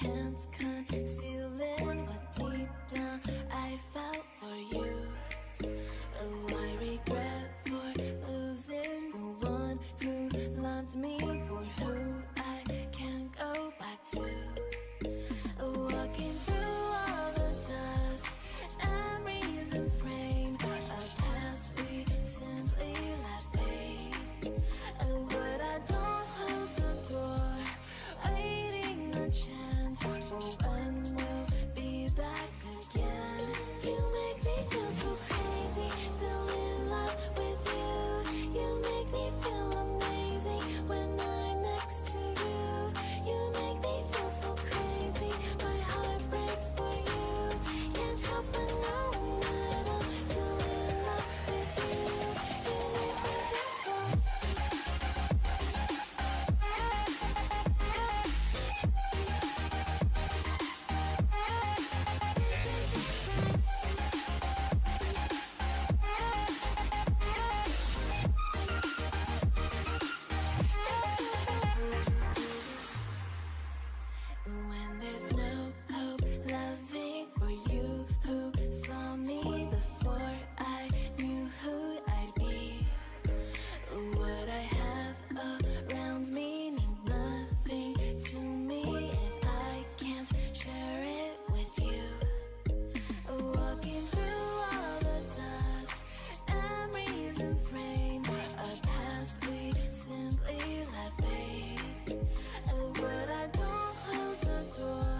can't conceal it, but deep down I felt for you. Oh, I regret for losing the one who loved me, for who I can't go back to. Walking through all the dust, memories and frame, a past we simply let fade. But I don't close the door, waiting a chance for when we'll be back again. You make me feel so crazy, still in love with you. You make me feel amazing when I'm next to you. You make me feel so crazy, my heart breaks for you. Can't help but know that I'm still in love with you. You make me feel so. When there's no hope loving for you who saw me before I knew who I'd be. What I have around me means nothing to me if I can't share it with you. Walking through all the dust, memories and frame, a past we simply let fade. But I don't close the door,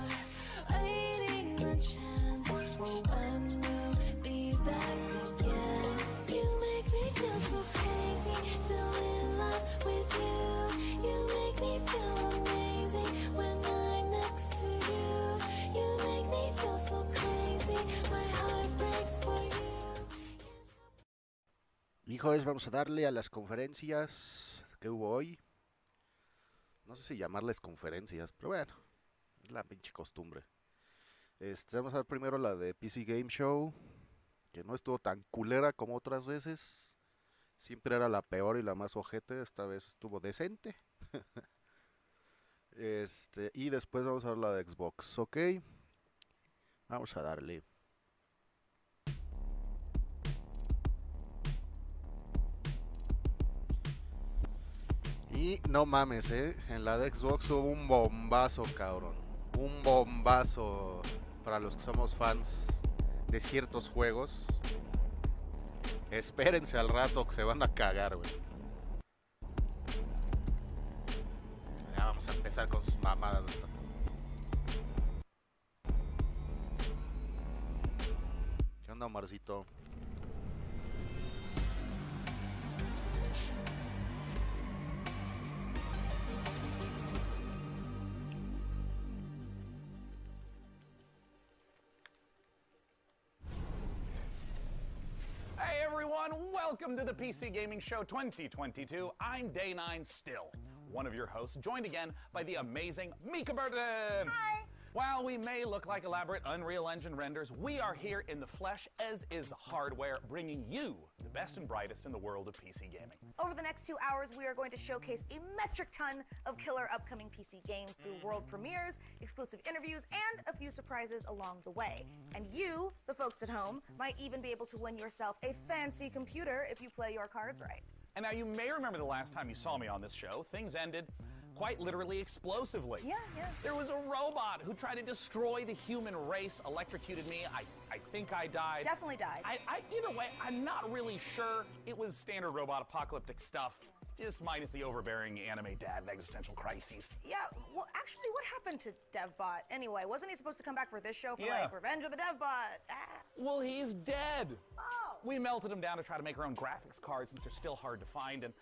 waiting a chance for when we'll be back again. You make me feel so crazy, still in love with you. You make me feel amazing when I'm next to you. You make me feel so crazy, my heart breaks for you. Hijos, vamos a darle a las conferencias que hubo hoy. No sé si llamarles conferencias, pero bueno, es la pinche costumbre. Vamos a ver primero la de PC Game Show, que no estuvo tan culera como otras veces. Siempre era la peor y la más ojete, esta vez estuvo decente. Y después vamos a ver la de Xbox, ¿ok? Vamos a darle. Y no mames, en la de Xbox hubo un bombazo, cabrón. Un bombazo para los que somos fans de ciertos juegos. Espérense al rato que se van a cagar, güey. Ya vamos a empezar con sus mamadas. ¿Qué onda, Omarcito? Hey everyone, welcome to the PC Gaming Show 2022. I'm Day 9 still, one of your hosts, joined again by the amazing Mika Burton. Hi. While we may look like elaborate Unreal Engine renders, we are here in the flesh, as is the hardware, bringing you the best and brightest in the world of PC gaming. Over the next 2 hours, we are going to showcase a metric ton of killer upcoming PC games through world premieres, exclusive interviews, and a few surprises along the way. And you, the folks at home, might even be able to win yourself a fancy computer if you play your cards right. And now you may remember the last time you saw me on this show, things ended quite literally explosively. Yeah. There was a robot who tried to destroy the human race, electrocuted me. I think I died. Definitely died. Either way, I'm not really sure. It was standard robot apocalyptic stuff, just minus the overbearing anime dad and existential crises. Yeah, well, actually, what happened to DevBot anyway? Wasn't he supposed to come back for this show for, Yeah. like, Revenge of the DevBot? Ah. Well, he's dead. Oh. We melted him down to try to make our own graphics cards since they're still hard to find, and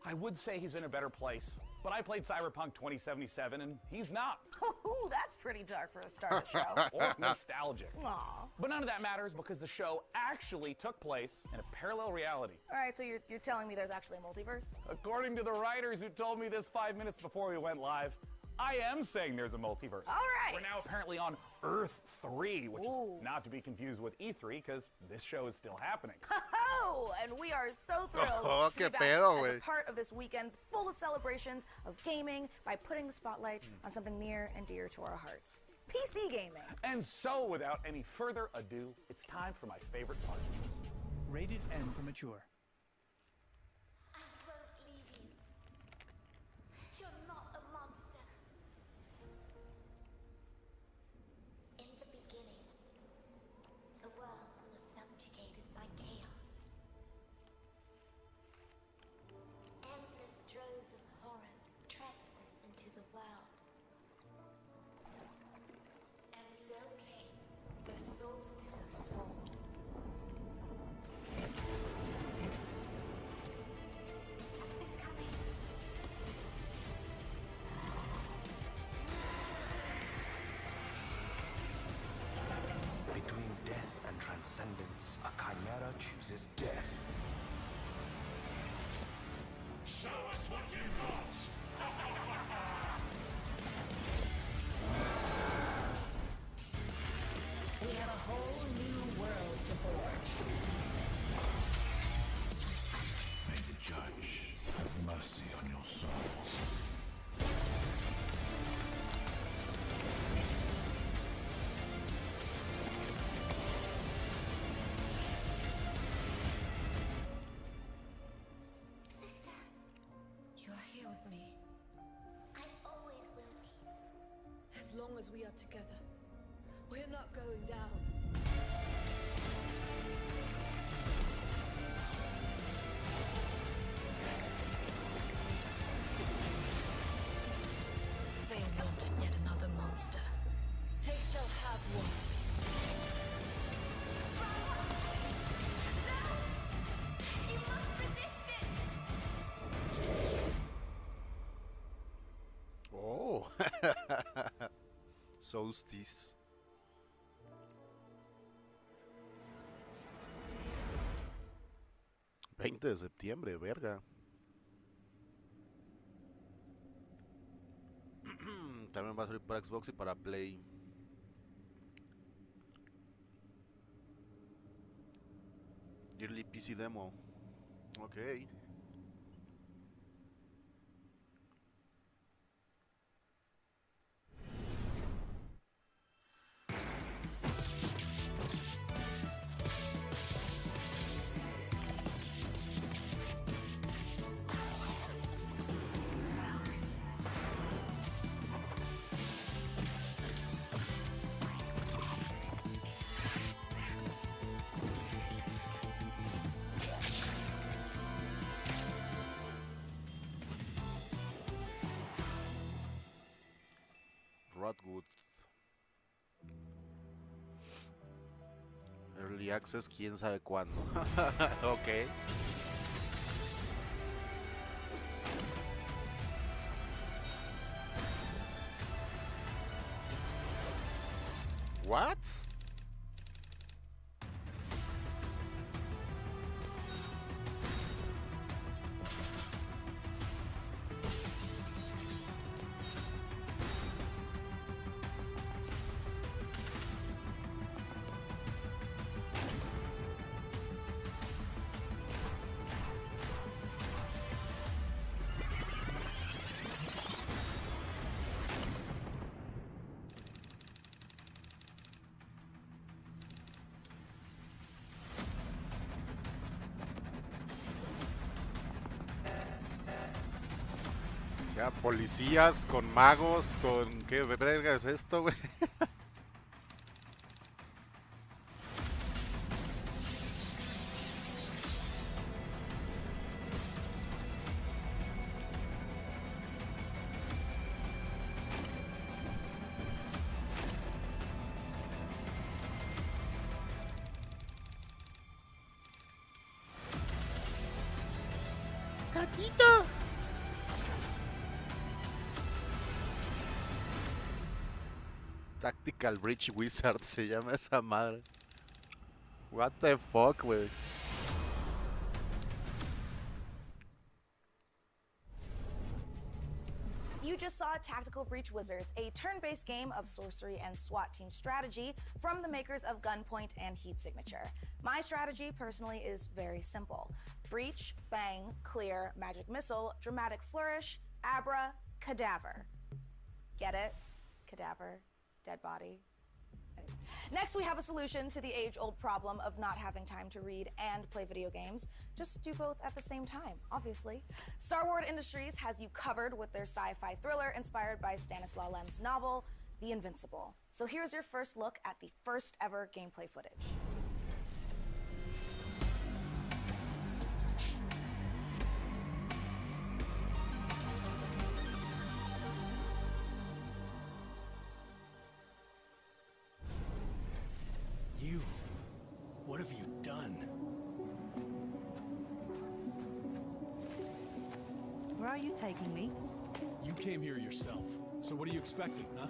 I would say he's in a better place. But I played Cyberpunk 2077, and he's not. Ooh, that's pretty dark for the start of the show. Or nostalgic. Aw. But none of that matters because the show actually took place in a parallel reality. All right, so you're telling me there's actually a multiverse? According to the writers who told me this 5 minutes before we went live, I am saying there's a multiverse. All right. We're now apparently on Earth 3, which Ooh. is not to be confused with E3 because this show is still happening. Oh, Show, and we are so thrilled Oh, to be qué back pedo, as güey. a part of this weekend full of celebrations of gaming by putting the spotlight on something near and dear to our hearts. PC gaming. And so, without any further ado, it's time for my favorite part. Rated M for mature. I won't leave you. You're not a monster. In the beginning, the world was subjugated by chaos. Endless droves of horrors trespassed into the world. And so came the solstice of souls. Something's coming. Between death and transcendence, a chimera chooses death. Show us what you've got! We have a whole new world to forge. May the judge have mercy on your souls. Sister, You're here with me. I always will be. As long as we are together, we're not going down. They wanted yet another monster. They shall have one. You must resist it! Oh. Solstice. $20 de septiembre, verga. También va a salir para Xbox y para Play. Yearly PC Demo. Ok. Rodwood. Early Access, quién sabe cuándo. Ok. What? Ya, policías con magos, con... ¿Qué verga es esto, güey? ¡Gatito! Tactical Bridge Wizard se llama esa madre. What the fuck, güey. You just just saw Tactical Breach Wizards, a turn-based game of sorcery and SWAT team strategy from the makers of Gunpoint and Heat Signature. My strategy, personally, is very simple. Breach, bang, clear, magic missile, dramatic flourish, abra, cadaver. Get it? Cadaver, dead body. Next, we have a solution to the age-old problem of not having time to read and play video games. Just do both at the same time, obviously. Star Wars Industries has you covered with their sci-fi thriller inspired by Stanislaw Lem's novel, The Invincible. So here's your first look at the first ever gameplay footage. What have you done? Where are you taking me? You came here yourself. So what are you expecting, huh?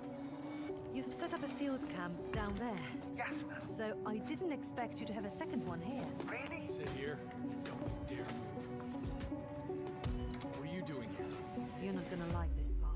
You've set up a field camp down there. Yes. So I didn't expect you to have a second one here. Really? Sit here and don't you dare move. What are you doing here? You're not gonna like this part.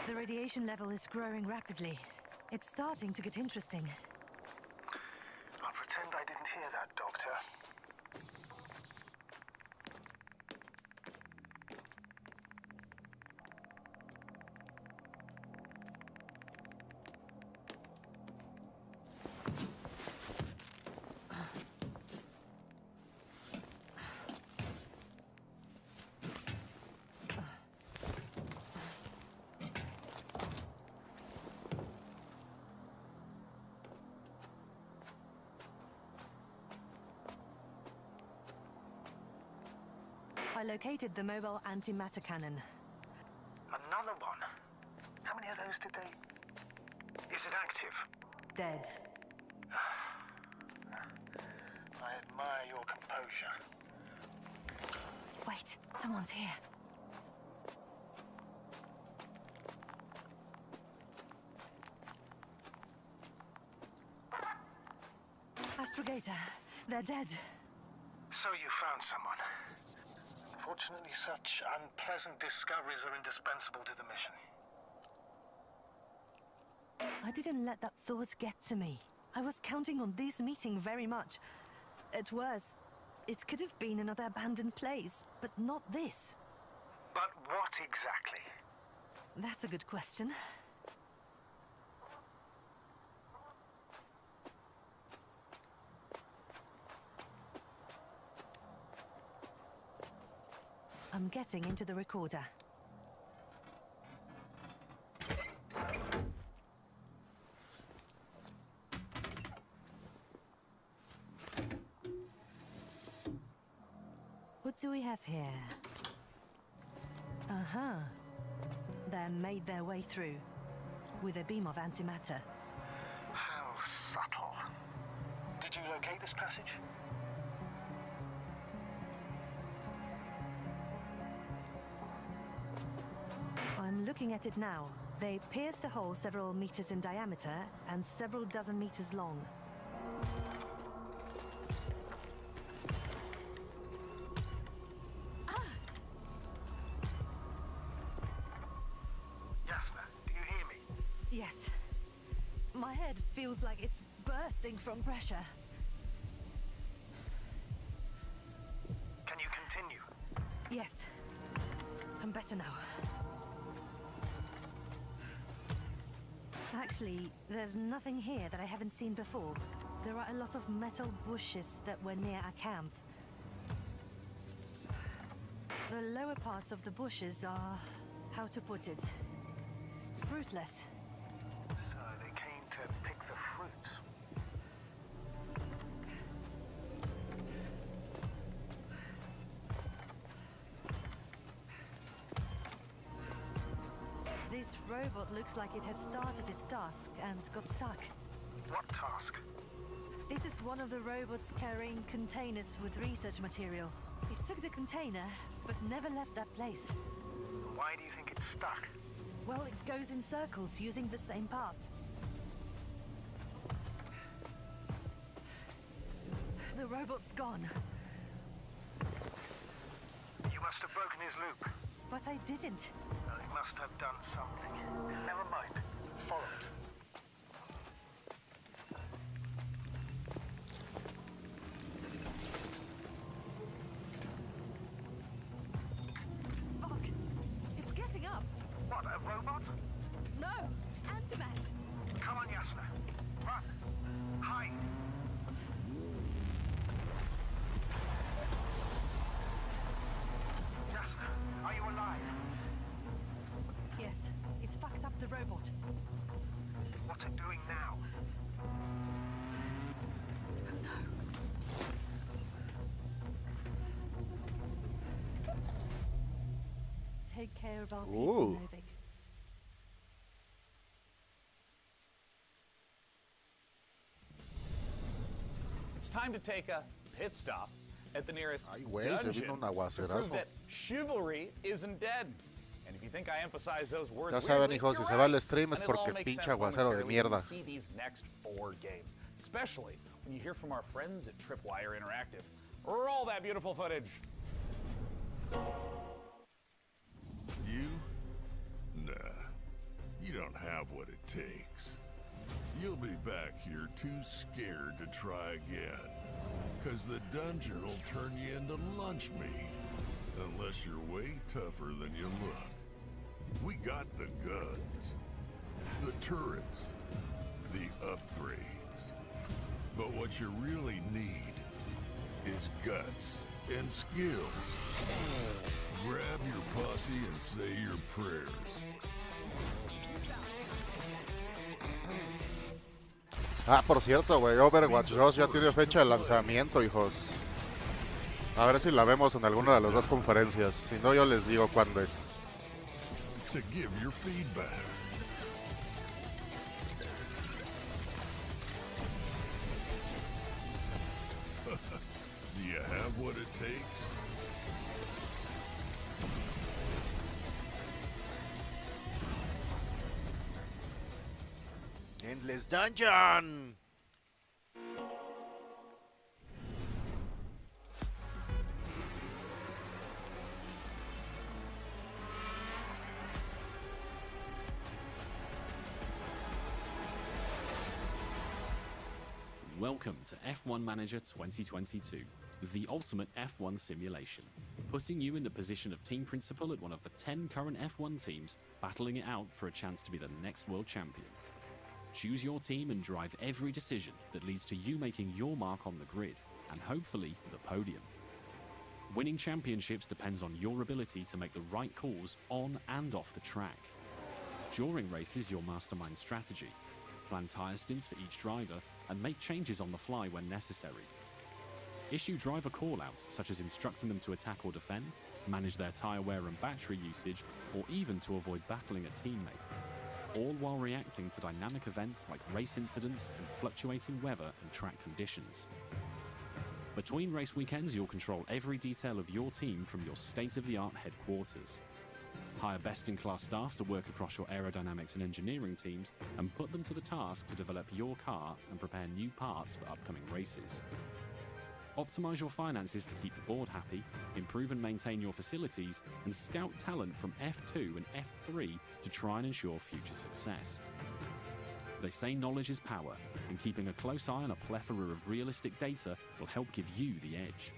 The radiation level is growing rapidly. It's starting to get interesting. I'll pretend I didn't hear that, Doctor. I located the mobile antimatter cannon. Another one? How many of those did they... Is it active? Dead. I admire your composure. Wait, someone's here. Astrogator, they're dead. So you found someone. Fortunately, such unpleasant discoveries are indispensable to the mission. I didn't let that thought get to me. I was counting on this meeting very much. At worst, it could have been another abandoned place, but not this. But what exactly? That's a good question. I'm getting into the recorder. What do we have here? Uh-huh. They made their way through with a beam of antimatter. How subtle. Did you locate this passage? I'm looking at it now. They pierced a hole several meters in diameter and several dozen meters long. Yasna, do you hear me? Yes. My head feels like it's bursting from pressure. Can you continue? Yes. I'm better now. Actually, there's nothing here that I haven't seen before. There are a lot of metal bushes that were near our camp. The lower parts of the bushes are, how to put it, fruitless. So they came to pick the fruits. This robot looks like it has started its task and got stuck. What task? This is one of the robots carrying containers with research material. It took the container, but never left that place. Why do you think it's stuck? Well, it goes in circles using the same path. The robot's gone. You must have broken his loop. But I didn't. Well, he must have done something. Never mind. Follow it. Fuck! It's getting up! What, a robot? No! Antimat! Come on, Yasna. Run. Hide. Yasna, are you alive? Yes, it's fucked up the robot. What's it doing now? Take care of our people, Ooh. Novik. It's time to take a pit stop at the nearest Ay, güey, se dungeon vino un to aguacerazo. prove that chivalry isn't dead. And if you think I emphasize those words Ya saben, weirdly, hijos, si you're se va el right. stream es And it'll all porque make pinche sense aguacero de momentarily when mierda. you see these next 4 games, especially when you hear from our friends at Tripwire Interactive. Roll that beautiful footage. You? Nah. You don't have what it takes. You'll be back here too scared to try again. Cause the dungeon will turn you into lunch meat. Unless you're way tougher than you look. We got the guns, the turrets, the upgrades. But what you really need is guts and skills. Grab your posse and say your prayers. Ah, por cierto, güey, Overwatch 2 ya tiene fecha de lanzamiento, hijos. A ver si la vemos en alguna de las dos conferencias. Si no, yo les digo cuándo es. To give your feedback. Do you have what it takes? Endless Dungeon. Welcome to F1 Manager 2022, the ultimate F1 simulation, putting you in the position of team principal at one of the 10 current F1 teams, battling it out for a chance to be the next world champion. Choose your team and drive every decision that leads to you making your mark on the grid, and hopefully the podium. Winning championships depends on your ability to make the right calls on and off the track. During races, you'll mastermind strategy, plan tyre stints for each driver, and make changes on the fly when necessary. Issue driver callouts, such as instructing them to attack or defend, manage their tyre wear and battery usage, or even to avoid battling a teammate, all while reacting to dynamic events like race incidents and fluctuating weather and track conditions. Between race weekends, you'll control every detail of your team from your state-of-the-art headquarters. Hire best-in-class staff to work across your aerodynamics and engineering teams and put them to the task to develop your car and prepare new parts for upcoming races. Optimize your finances to keep the board happy, improve and maintain your facilities, and scout talent from F2 and F3 to try and ensure future success. They say knowledge is power, and keeping a close eye on a plethora of realistic data will help give you the edge.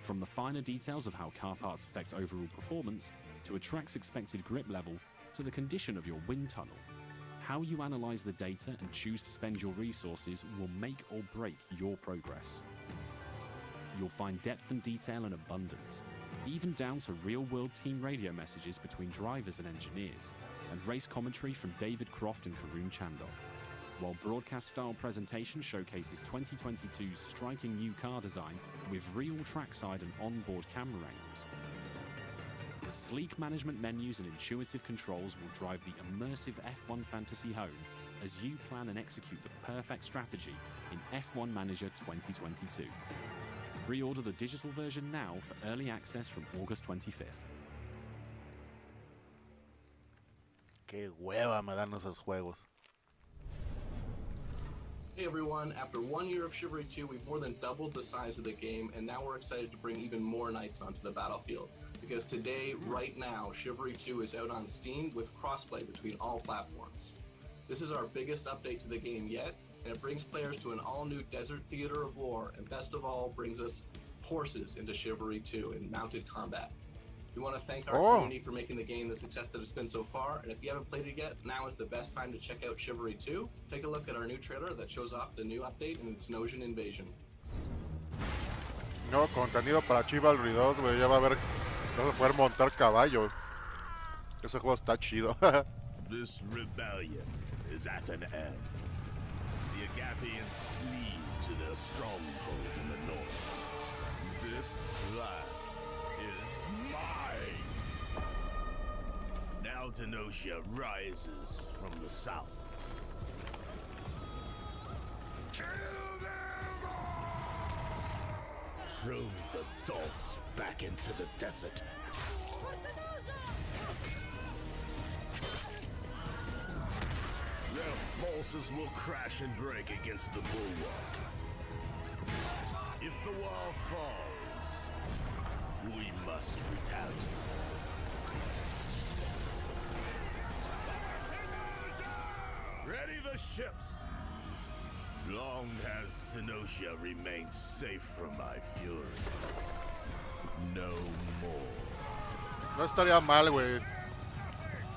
From the finer details of how car parts affect overall performance, to a track's expected grip level, to the condition of your wind tunnel. How you analyze the data and choose to spend your resources will make or break your progress. You'll find depth and detail in abundance, even down to real-world team radio messages between drivers and engineers, and race commentary from David Croft and Karun Chandok, while broadcast-style presentation showcases 2022's striking new car design with real trackside and onboard camera angles. The sleek management menus and intuitive controls will drive the immersive F1 fantasy home as you plan and execute the perfect strategy in F1 Manager 2022. Pre-order the digital version now for early access from August 25th. Qué hueva me dan esos juegos. Hey everyone, after 1 year of Chivalry 2, we've more than doubled the size of the game, and now we're excited to bring even more knights onto the battlefield. Because today, right now, Chivalry 2 is out on Steam with crossplay between all platforms. This is our biggest update to the game yet, and it brings players to an all-new desert theater of war, and best of all, brings us horses into Chivalry 2 in mounted combat. We want to thank our community for making the game the success that it's been so far, and if you haven't played it yet, now is the best time to check out Chivalry 2. Take a look at our new trailer that shows off the new update and its Nosian invasion. Nuevo contenido para Chivalry 2, güey. Ya va a haber. Vas a poder montar caballos. Ese juego está chido. This rebellion is at an end. The Agathians flee to their stronghold in the north. This land is mine. Now Denosia rises from the south. Kill them all! Throw the dogs back into the desert. Their forces will crash and break against the bulwark. If the wall falls, we must retaliate. Ready the ships! Long has Senosia remained safe from my fury. No more. No estaría mal, güey.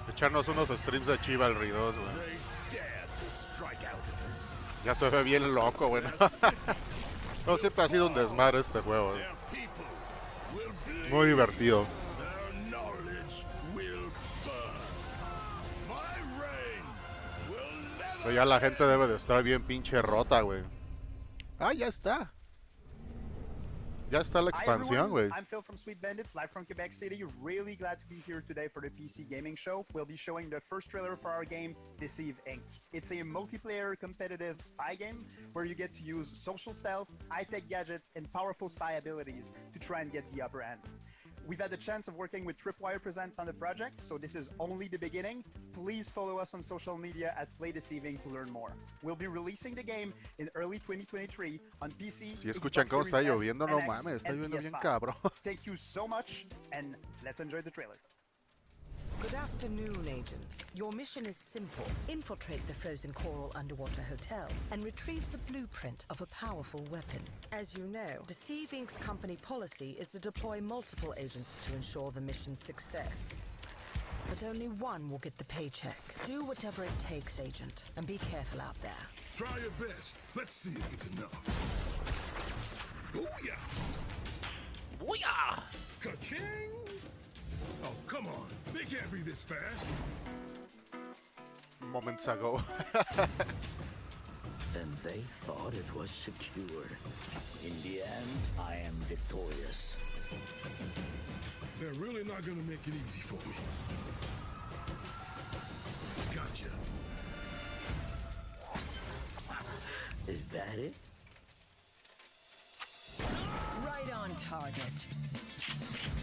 Echarnos unos streams de Chivalry 2, güey. Ya se ve bien loco, güey. No, siempre ha sido un desmadre este juego, güey. Muy divertido. Pero ya la gente debe de estar bien pinche rota, güey. Ah, ya está. Ya está la expansión, güey. I'm Phil from Sweet Bandits, live from Quebec City. Really glad to be here today for the PC gaming show. We'll be showing the first trailer for our game, Deceive Inc. It's a multiplayer competitive spy game where you get to use social stealth, high-tech gadgets, and powerful spy abilities to try and get the upper hand. We've had the chance of working with Tripwire Presents on the project, so this is only the beginning. Please follow us on social media at Play Deceiving to learn more. We'll be releasing the game in early 2023 on PC, Si escuchan cómo está lloviendo, no mames, está lloviendo bien cabrón. Thank you so much, and let's enjoy the trailer. Good afternoon, agents. Your mission is simple. Infiltrate the frozen coral underwater hotel and retrieve the blueprint of a powerful weapon. As you know, Deceive Inc.'s company policy is to deploy multiple agents to ensure the mission's success. But only one will get the paycheck. Do whatever it takes, agent, and be careful out there. Try your best. Let's see if it's enough. Booyah! Booyah! Ka-ching! Oh, come on. They can't be this fast. Moments ago. And they thought it was secure. In the end, I am victorious. They're really not gonna make it easy for me. Gotcha. Is that it? Right on target.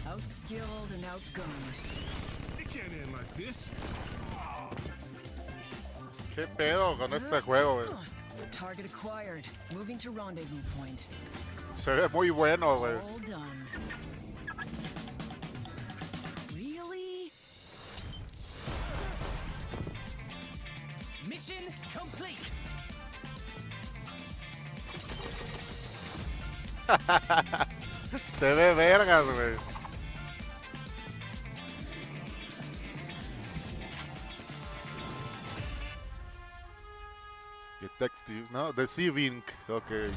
Outskilled and outgunned. It can't end like this. ¿Qué pedo con este juego, güey? Target acquired. Moving to rendezvous point. Se ve muy bueno, güey. All done. Really? Mission complete. Se ve vergas, güey. Detective, no, Deceiving, ok.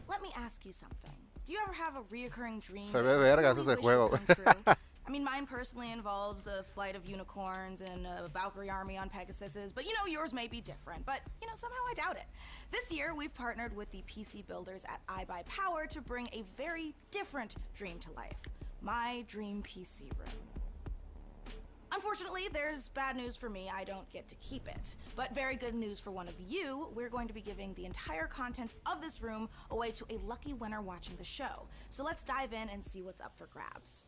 Let me ask you something. Do you ever have a reoccurring dream? Se ve that you vergas really ese wish juego. would come true? I mean, mine personally involves a flight of unicorns and a Valkyrie army on Pegasuses, but yours may be different, but somehow I doubt it. This year, we've partnered with the PC builders at iBuyPower to bring a very different dream to life. My dream PC room. Unfortunately, there's bad news for me. I don't get to keep it. But very good news for one of you. We're going to be giving the entire contents of this room away to a lucky winner watching the show. So let's dive in and see what's up for grabs.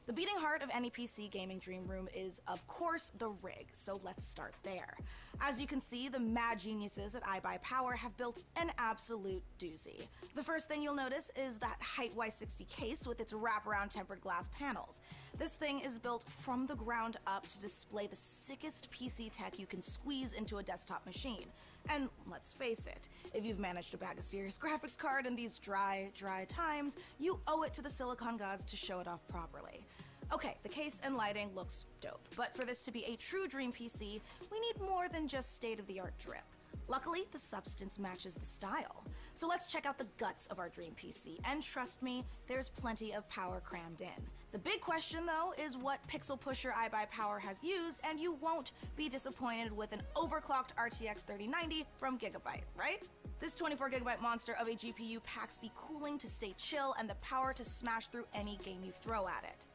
The beating heart of any PC gaming dream room is, of course, the rig, so let's start there. As you can see, the mad geniuses at iBuyPower have built an absolute doozy. The first thing you'll notice is that Height Y60 case with its wraparound tempered glass panels. This thing is built from the ground up to display the sickest PC tech you can squeeze into a desktop machine. And let's face it, if you've managed to bag a serious graphics card in these dry times, you owe it to the silicon gods to show it off properly. Okay, the case and lighting looks dope, but for this to be a true dream PC, we need more than just state-of-the-art drip. Luckily, the substance matches the style. So let's check out the guts of our dream PC, and trust me, there's plenty of power crammed in. The big question, though, is what pixel pusher iBuyPower has used, and you won't be disappointed with an overclocked RTX 3090 from Gigabyte, right? This 24GB monster of a GPU packs the cooling to stay chill and the power to smash through any game you throw at it.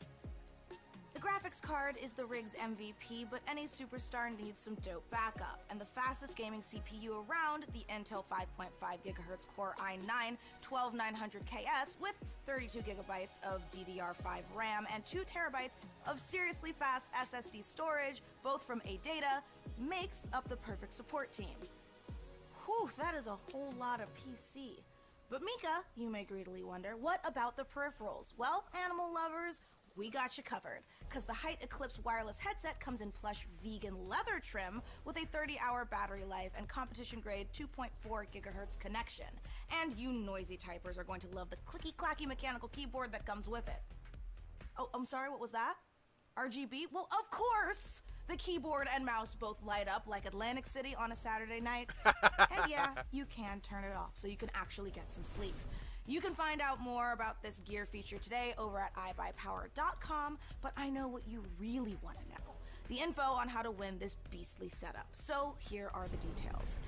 The graphics card is the rig's MVP, but any superstar needs some dope backup, and the fastest gaming CPU around, the Intel 5.5GHz Core i9 12900KS with 32GB of DDR5 RAM and 2TB of seriously fast SSD storage, both from ADATA, makes up the perfect support team. Whew, that is a whole lot of PC. But Mika, you may greedily wonder, what about the peripherals? Well, animal lovers, we got you covered, because the Height Eclipse wireless headset comes in plush vegan leather trim with a 30-hour battery life and competition-grade 2.4GHz connection. And you noisy typers are going to love the clicky-clacky mechanical keyboard that comes with it. Oh, I'm sorry, what was that? RGB? Well, of course! The keyboard and mouse both light up like Atlantic City on a Saturday night. And yeah, you can turn it off so you can actually get some sleep. You can find out more about this gear feature today over at iBuyPower.com, but I know what you really want to know. The info on how to win this beastly setup. So here are the details.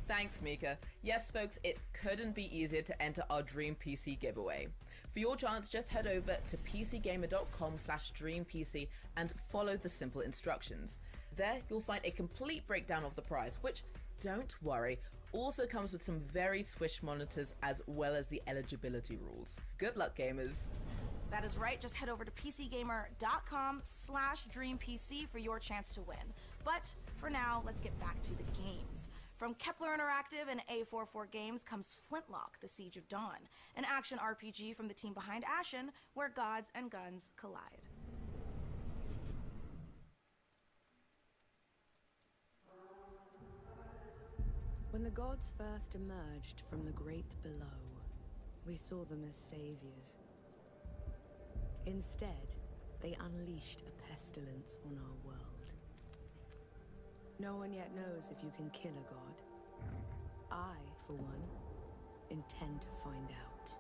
Thanks, Mika. Yes, folks, it couldn't be easier to enter our Dream PC giveaway. For your chance, just head over to pcgamer.com/dreampc and follow the simple instructions. There, you'll find a complete breakdown of the prize, which, don't worry, also comes with some very swish monitors as well as the eligibility rules. Good luck, gamers. That is right, just head over to pcgamer.com/dreampc for your chance to win. But for now, let's get back to the games. From Kepler Interactive and A44 Games comes Flintlock, The Siege of Dawn, an action RPG from the team behind Ashen, where gods and guns collide. When the gods first emerged from the great below, we saw them as saviors. Instead, they unleashed a pestilence on our world. No one yet knows if you can kill a god. I, for one, intend to find out.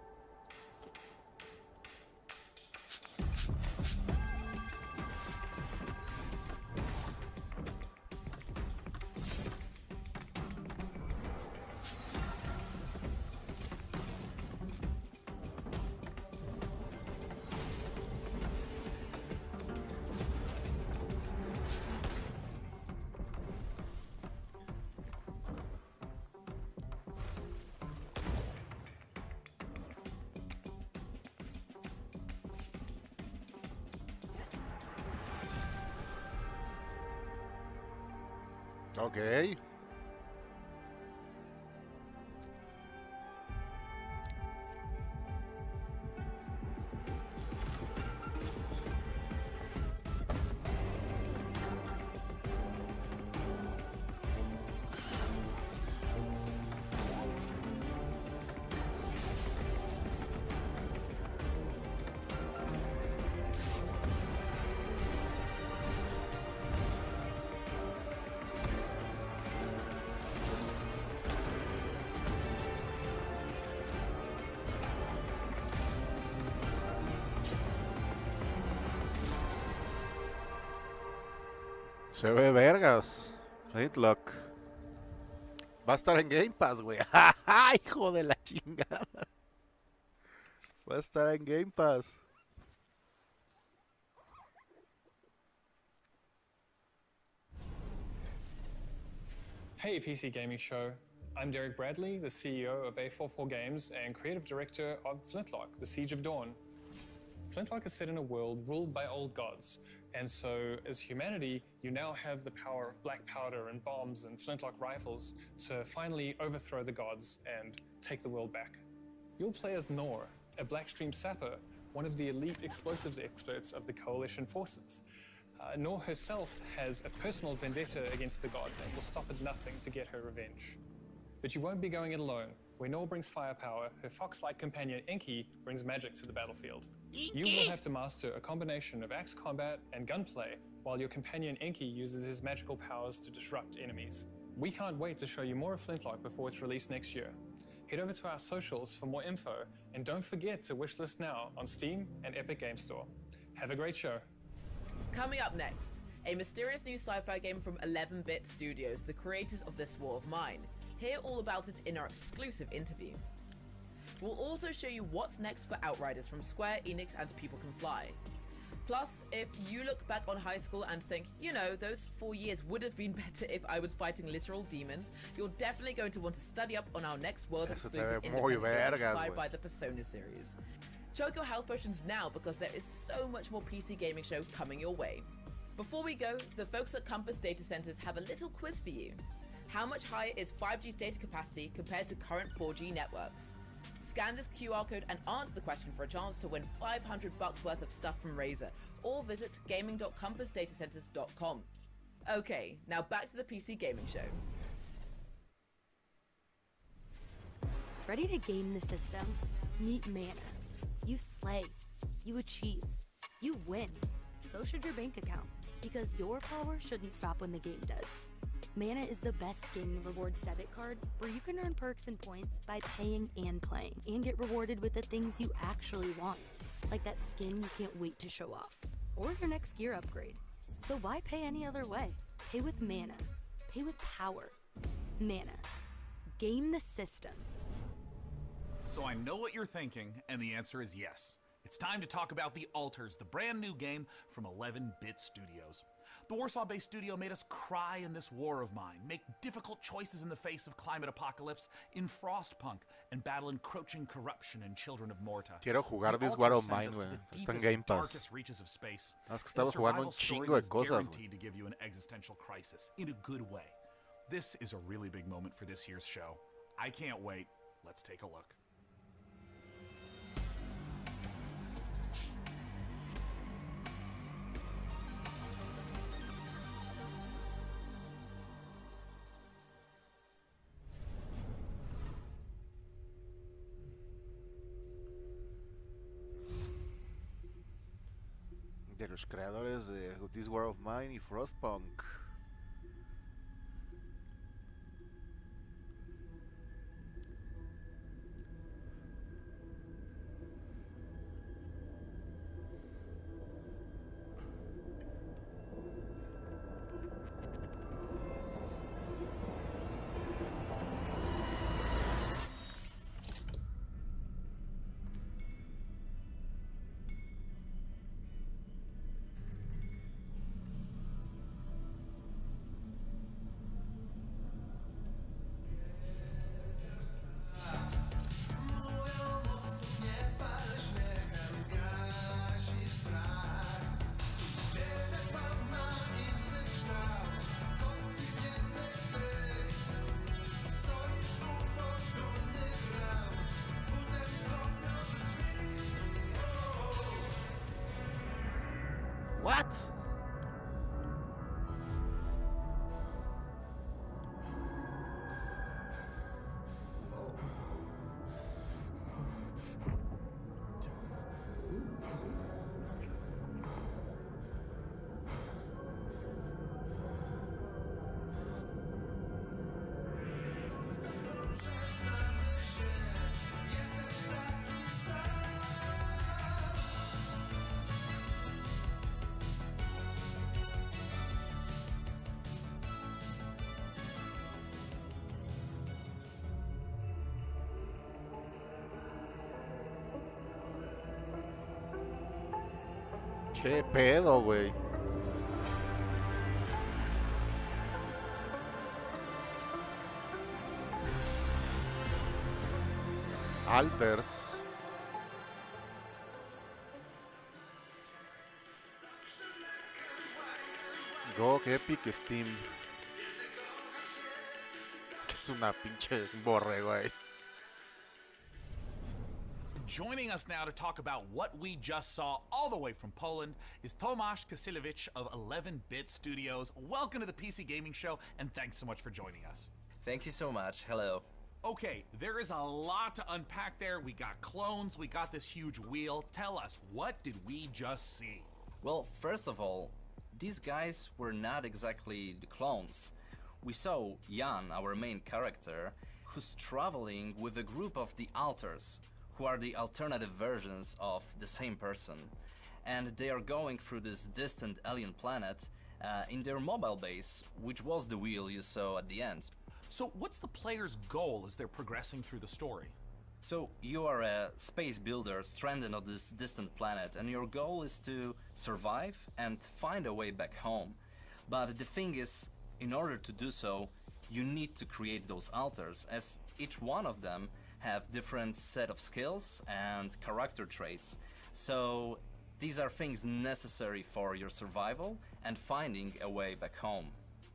Okay. Se ve vergas. Flintlock. Va a estar en Game Pass, güey. Hijo de la chingada. Va a estar en Game Pass. Hey PC Gaming Show. I'm Derek Bradley, the CEO of A44 Games and creative director of Flintlock, The Siege of Dawn. Flintlock is set in a world ruled by old gods, and so as humanity, you now have the power of black powder and bombs and flintlock rifles to finally overthrow the gods and take the world back. You'll play as Nor, a Blackstream sapper, one of the elite explosives experts of the Coalition forces. Nor herself has a personal vendetta against the gods and will stop at nothing to get her revenge. But you won't be going it alone. Where Nor brings firepower, her fox-like companion Inky brings magic to the battlefield. You will have to master a combination of axe combat and gunplay, while your companion Inky uses his magical powers to disrupt enemies. We can't wait to show you more of Flintlock before it's released next year. Head over to our socials for more info, and don't forget to wishlist now on Steam and Epic Game Store. Have a great show. Coming up next, a mysterious new sci-fi game from 11-Bit Studios, the creators of This War of Mine. Hear all about it in our exclusive interview. We'll also show you what's next for Outriders from Square Enix and People Can Fly. Plus, if you look back on high school and think, you know, those 4 years would have been better if I was fighting literal demons, you're definitely going to want to study up on our next world exclusive independent game inspired by the Persona series. Chug your health potions now because there is so much more PC Gaming Show coming your way. Before we go, the folks at Compass Data Centers have a little quiz for you. How much higher is 5G's data capacity compared to current 4G networks? Scan this QR code and answer the question for a chance to win $500 worth of stuff from Razer, or visit gaming.compassdatacenters.com. Okay, now back to the PC Gaming Show. Ready to game the system? Meet Mana. You slay. You achieve. You win. So should your bank account, because your power shouldn't stop when the game does. Mana is the best gaming rewards debit card where you can earn perks and points by paying and playing, and get rewarded with the things you actually want, like that skin you can't wait to show off, or your next gear upgrade. So why pay any other way? Pay with Mana. Pay with power. Mana. Game the system. So I know what you're thinking, and the answer is yes. It's time to talk about The Alters, the brand new game from 11-Bit Studios. The Warsaw-based studio made us cry in this war of mine, make difficult choices in the face of climate apocalypse in Frostpunk, and battle encroaching corruption in Children of Morta. Quiero jugar The This War Alters of sends Mine, us to güey. the Está en deepest, Game Pass. darkest reaches of space. Es que In a estamos jugando un survival story chingo de that's cosas, güey. guaranteed to give you an existential crisis in a good way. This is a really big moment for this year's show. I can't wait. Let's take a look. De los creadores de This War of Mine y Frostpunk. ¿Qué pedo, güey? Alters. GOG, Epic, Steam. Que es una pinche borrego ahí. Joining us now to talk about what we just saw all the way from Poland is Tomasz Kasilewicz of 11-Bit Studios. Welcome to the PC Gaming Show, and thanks so much for joining us. Thank you so much. Hello. Okay, there is a lot to unpack there. We got clones, we got this huge wheel. Tell us, what did we just see? Well, first of all, these guys were not exactly the clones. We saw Jan, our main character, who's traveling with a group of the Alters, who are the alternative versions of the same person. And they are going through this distant alien planet in their mobile base, which was the wheel you saw at the end. So what's the player's goal as they're progressing through the story? So you are a space builder stranded on this distant planet, and your goal is to survive and find a way back home. But the thing is, in order to do so, you need to create those alters, as each one of them have different set of skills and character traits. So these are things necessary for your survival and finding a way back home.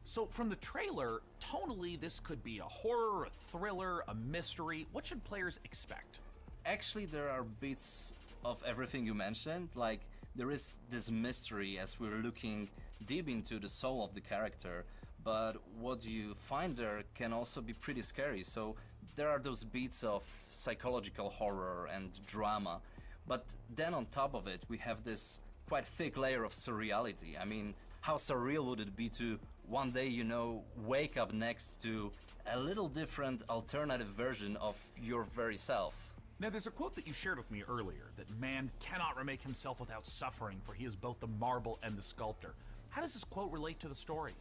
So from the trailer, tonally this could be a horror, a thriller, a mystery. What should players expect? Actually, there are bits of everything you mentioned. Like, there is this mystery as we're looking deep into the soul of the character, but what you find there can also be pretty scary. So there are those beats of psychological horror and drama, but then on top of it we have this quite thick layer of surreality. I mean, how surreal would it be to one day, you know, wake up next to a little different alternative version of your very self? Now, there's a quote that you shared with me earlier, that man cannot remake himself without suffering, for he is both the marble and the sculptor. How does this quote relate to the story?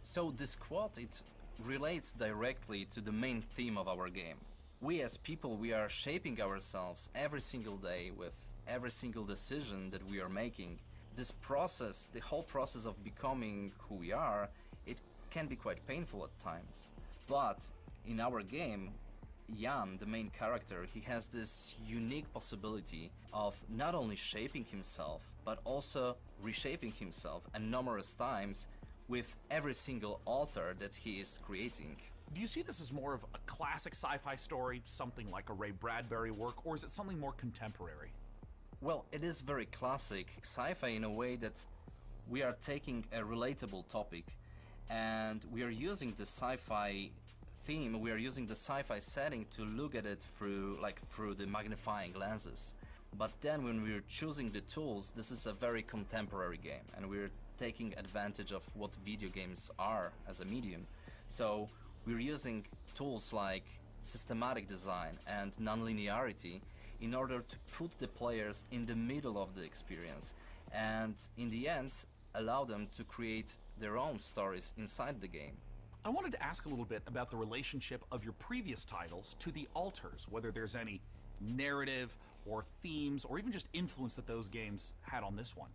So this quote, it relates directly to the main theme of our game. We as people, we are shaping ourselves every single day with every single decision that we are making. This process, the whole process of becoming who we are, it can be quite painful at times. But in our game, Jan, the main character, he has this unique possibility of not only shaping himself, but also reshaping himself and numerous times with every single altar that he is creating. Do you see this as more of a classic sci-fi story, something like a Ray Bradbury work, or is it something more contemporary? Well, it is very classic sci-fi in a way that we are taking a relatable topic and we are using the sci-fi theme, we are using the sci-fi setting to look at it through the magnifying lenses. But then when we're choosing the tools, this is a very contemporary game and we're taking advantage of what video games are as a medium. So we're using tools like systematic design and non-linearity in order to put the players in the middle of the experience and in the end allow them to create their own stories inside the game. I wanted to ask a little bit about the relationship of your previous titles to the alters, whether there's any narrative or themes or even just influence that those games had on this one.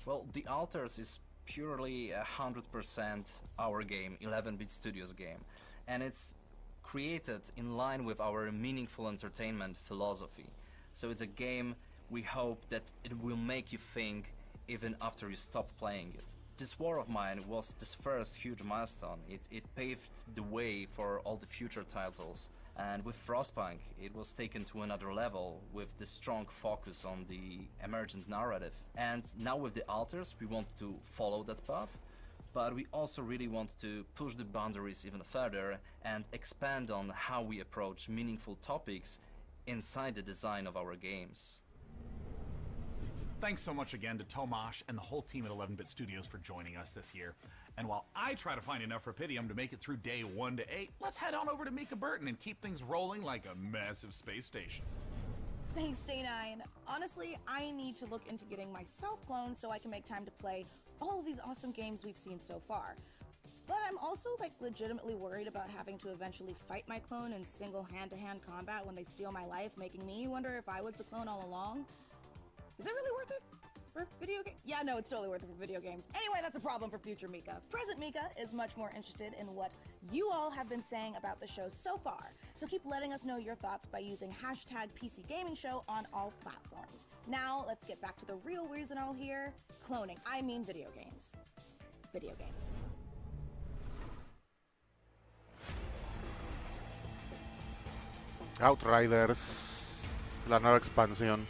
Well, the alters is purely 100% our game, 11-Bit Studios game, and it's created in line with our meaningful entertainment philosophy. So it's a game we hope that it will make you think even after you stop playing it. This War of Mine was this first huge milestone. It paved the way for all the future titles. And with Frostpunk, it was taken to another level with the strong focus on the emergent narrative. And now with the Alters, we want to follow that path, but we also really want to push the boundaries even further and expand on how we approach meaningful topics inside the design of our games. Thanks so much again to Tomasz and the whole team at 11-Bit Studios for joining us this year. And while I try to find enough Rapidium to make it through day 1 to 8, let's head on over to Mika Burton and keep things rolling like a massive space station. Thanks, Day9. Honestly, I need to look into getting myself cloned so I can make time to play all of these awesome games we've seen so far. But I'm also legitimately worried about having to eventually fight my clone in single hand-to-hand combat when they steal my life, making me wonder if I was the clone all along. Is it really worth it? for video games? Yeah, no, it's totally worth it for video games. Anyway, that's a problem for future Mika. Present Mika is much more interested in what you all have been saying about the show so far. So keep letting us know your thoughts by using hashtag PC Gaming Show on all platforms. Now, let's get back to the real reason all here. Cloning. I mean video games. Video games. Outriders, la nueva expansión.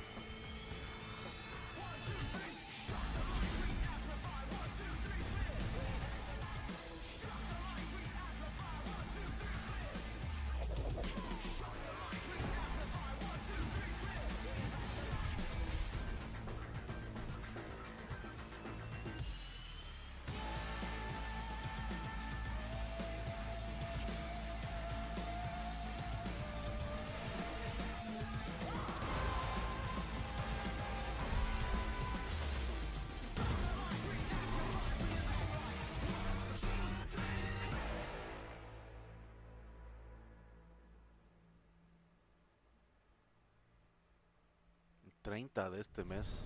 $30 de este mes.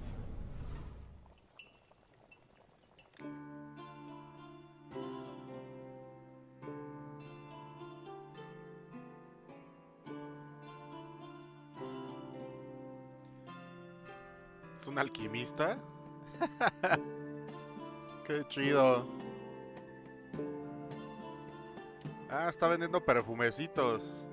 ¿Es un alquimista? Qué chido. Ah, está vendiendo perfumecitos.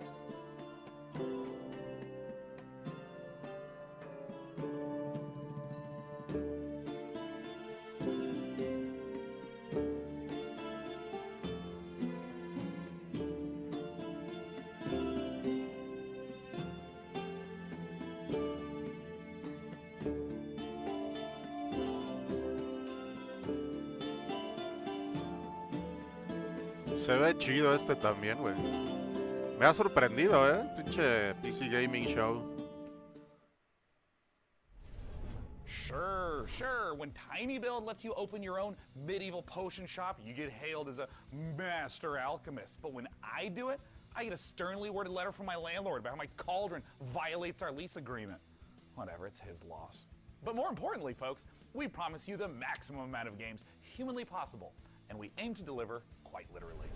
Se ve chido este también, güey. Me ha sorprendido, pinche PC Gaming Show. Sure. When Tiny Build lets you open your own medieval potion shop, you get hailed as a master alchemist. But when I do it, I get a sternly worded letter from my landlord about how my cauldron violates our lease agreement. Whatever, it's his loss. But more importantly, folks, we promise you the maximum amount of games humanly possible, and we aim to deliver quite literally.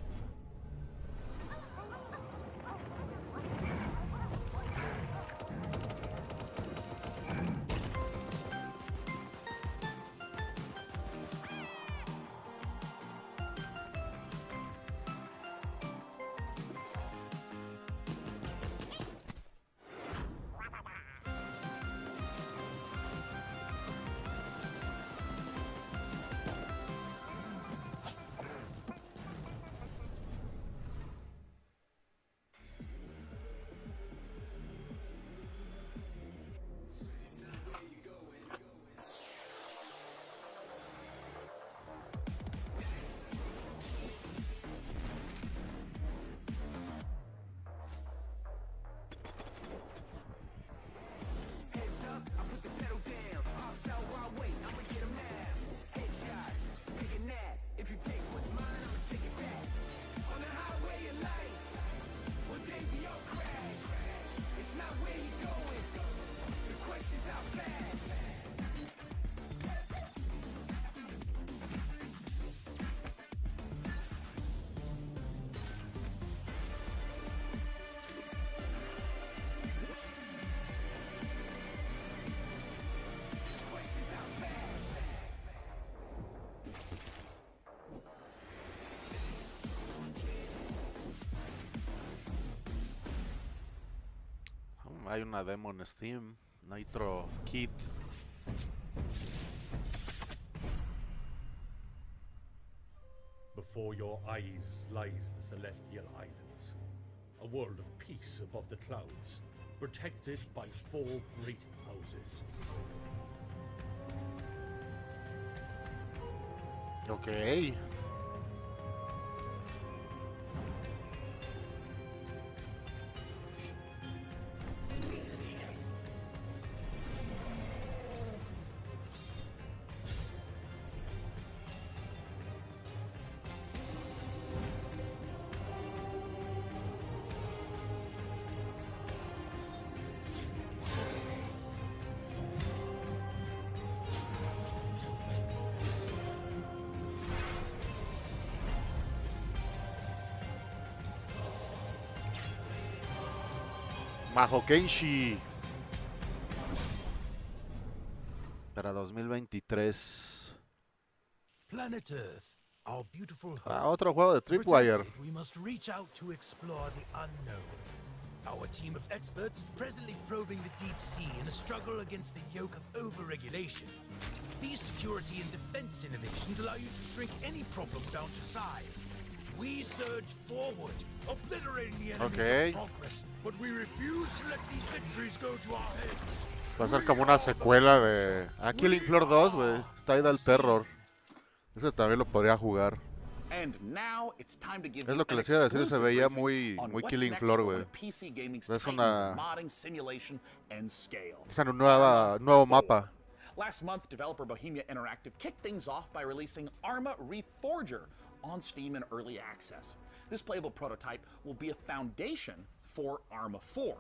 Hay una demo en Steam, Nitro Kid. Before your eyes lies the Celestial Islands, a world of peace above the clouds, protected by 4 great houses. Okay. Maho Kenshi. Para 2023. Planet Earth, our beautiful home. Otro juego de To Tripwire. protect it, we must reach out to explore the unknown. Our team of experts is presently probing the deep sea in a struggle against the yoke of overregulation. These security and defense innovations allow you to shrink any problem down to size. We surge forward, obliterating the enemies of progress, but we refuse to let these victories go to our heads. Va a ser como una secuela de... Killing Floor 2, güey. Está ahí del terror. Ese también lo podría jugar. And now it's time to give Es lo que les iba a decir, se veía muy Killing Floor, güey. Es una... Es un nuevo mapa. Last month, developer Bohemia Interactive kicked things off by releasing Arma Reforger on Steam in early access. This playable prototype will be a foundation for Arma 4.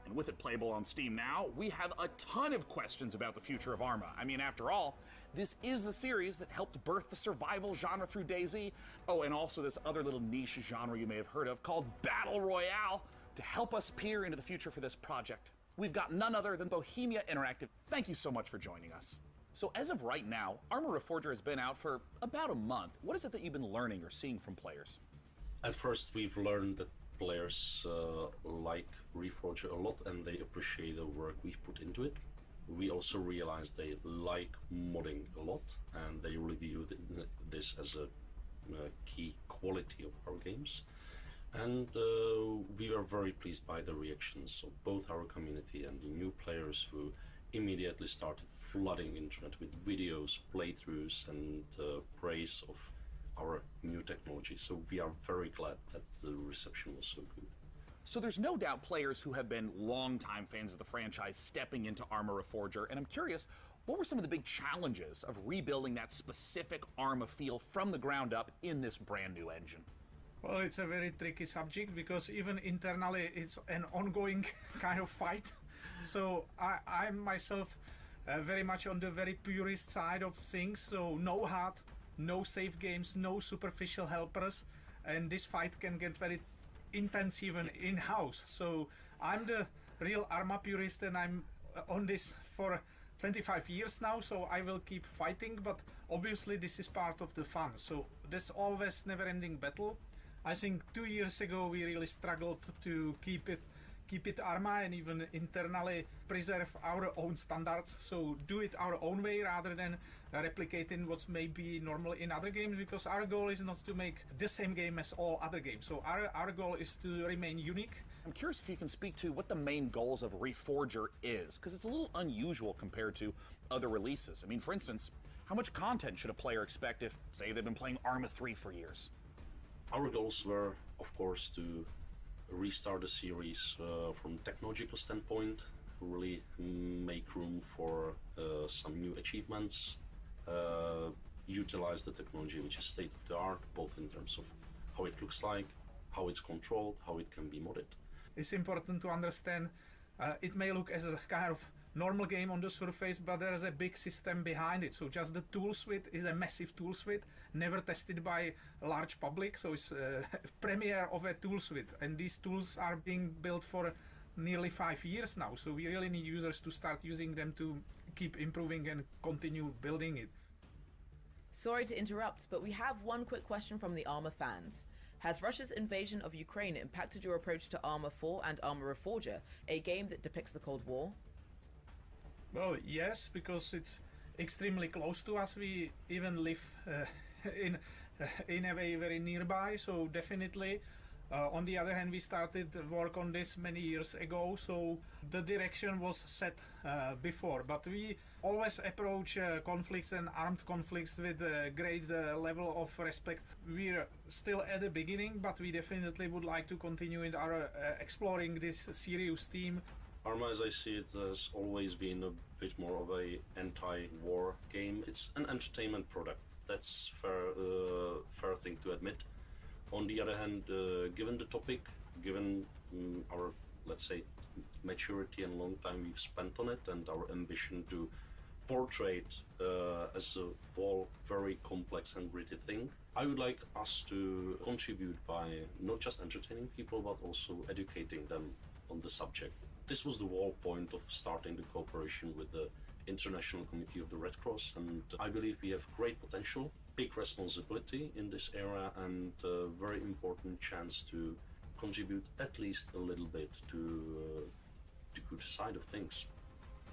And with it playable on Steam now, we have a ton of questions about the future of Arma. I mean, after all, this is the series that helped birth the survival genre through DayZ. Oh, and also this other little niche genre you may have heard of called Battle Royale. To help us peer into the future for this project, we've got none other than Bohemia Interactive. Thank you so much for joining us. So as of right now, Arma Reforger has been out for about a month. What is it that you've been learning or seeing from players? At first, we've learned that players like Reforger a lot and they appreciate the work we've put into it. We also realized they like modding a lot and they really view this as a key quality of our games. And we are very pleased by the reactions of both our community and the new players who immediately started flooding internet with videos, playthroughs and praise of our new technology. So we are very glad that the reception was so good. So there's no doubt players who have been longtime fans of the franchise stepping into Arma Reforger, and I'm curious, what were some of the big challenges of rebuilding that specific Arma feel from the ground up in this brand new engine? Well, it's a very tricky subject because even internally it's an ongoing kind of fight. So I'm myself very much on the very purist side of things, so no HUD, no save games, no superficial helpers, and this fight can get very intense even in-house. So I'm the real Arma purist and I'm on this for 25 years now, so I will keep fighting, but obviously this is part of the fun. So there's always never-ending battle. I think 2 years ago we really struggled to keep it Arma and even internally preserve our own standards, so do it our own way rather than replicating what's maybe normal in other games, because our goal is not to make the same game as all other games. So our goal is to remain unique. I'm curious if you can speak to what the main goals of Reforger is, because it's a little unusual compared to other releases. I mean, for instance, how much content should a player expect if, say, they've been playing Arma 3 for years? Our goals were, of course, to restart the series from technological standpoint, really make room for some new achievements, utilize the technology which is state of the art, both in terms of how it looks like, how it's controlled, how it can be modded. It's important to understand it may look as a kind of normal game on the surface, but there is a big system behind it. So just the tool suite is a massive tool suite, never tested by a large public. So it's a premiere of a tool suite, and these tools are being built for nearly 5 years now. So we really need users to start using them to keep improving and continue building it. Sorry to interrupt, but we have one quick question from the Arma fans. Has Russia's invasion of Ukraine impacted your approach to Arma 4 and Arma Reforger, a game that depicts the Cold War? Well, yes, because it's extremely close to us. We even live in a way very nearby, so definitely. On the other hand, we started work on this many years ago, so the direction was set before. But we always approach conflicts and armed conflicts with a great level of respect. We're still at the beginning, but we definitely would like to continue in our exploring this serious theme. Arma, as I see it, has always been a bit more of a anti-war game. It's an entertainment product. That's fair thing to admit. On the other hand, given the topic, given our, let's say, maturity and long time we've spent on it, and our ambition to portray it as a all very complex and gritty thing, I would like us to contribute by not just entertaining people, but also educating them on the subject. This was the whole point of starting the cooperation with the International Committee of the Red Cross, and I believe we have great potential, big responsibility in this area, and a very important chance to contribute at least a little bit to the good side of things.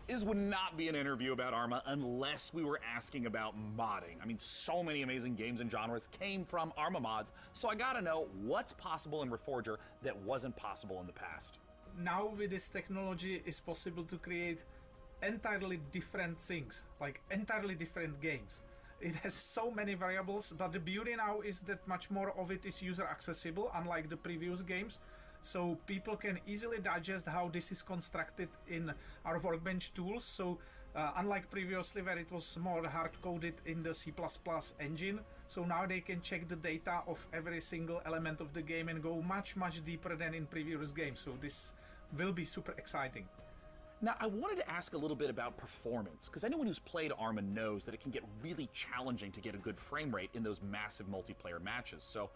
This would not be an interview about Arma unless we were asking about modding. I mean, so many amazing games and genres came from Arma mods, so I gotta know what's possible in Reforger that wasn't possible in the past. Now with this technology, it's possible to create entirely different things, like entirely different games. It has so many variables, but the beauty now is that much more of it is user accessible, unlike the previous games. So people can easily digest how this is constructed in our Workbench tools. So unlike previously where it was more hard-coded in the C++ engine, so now they can check the data of every single element of the game and go much deeper than in previous games. So this will be super exciting. Now, I wanted to ask a little bit about performance, because anyone who's played Arma knows that it can get really challenging to get a good frame rate in those massive multiplayer matches. So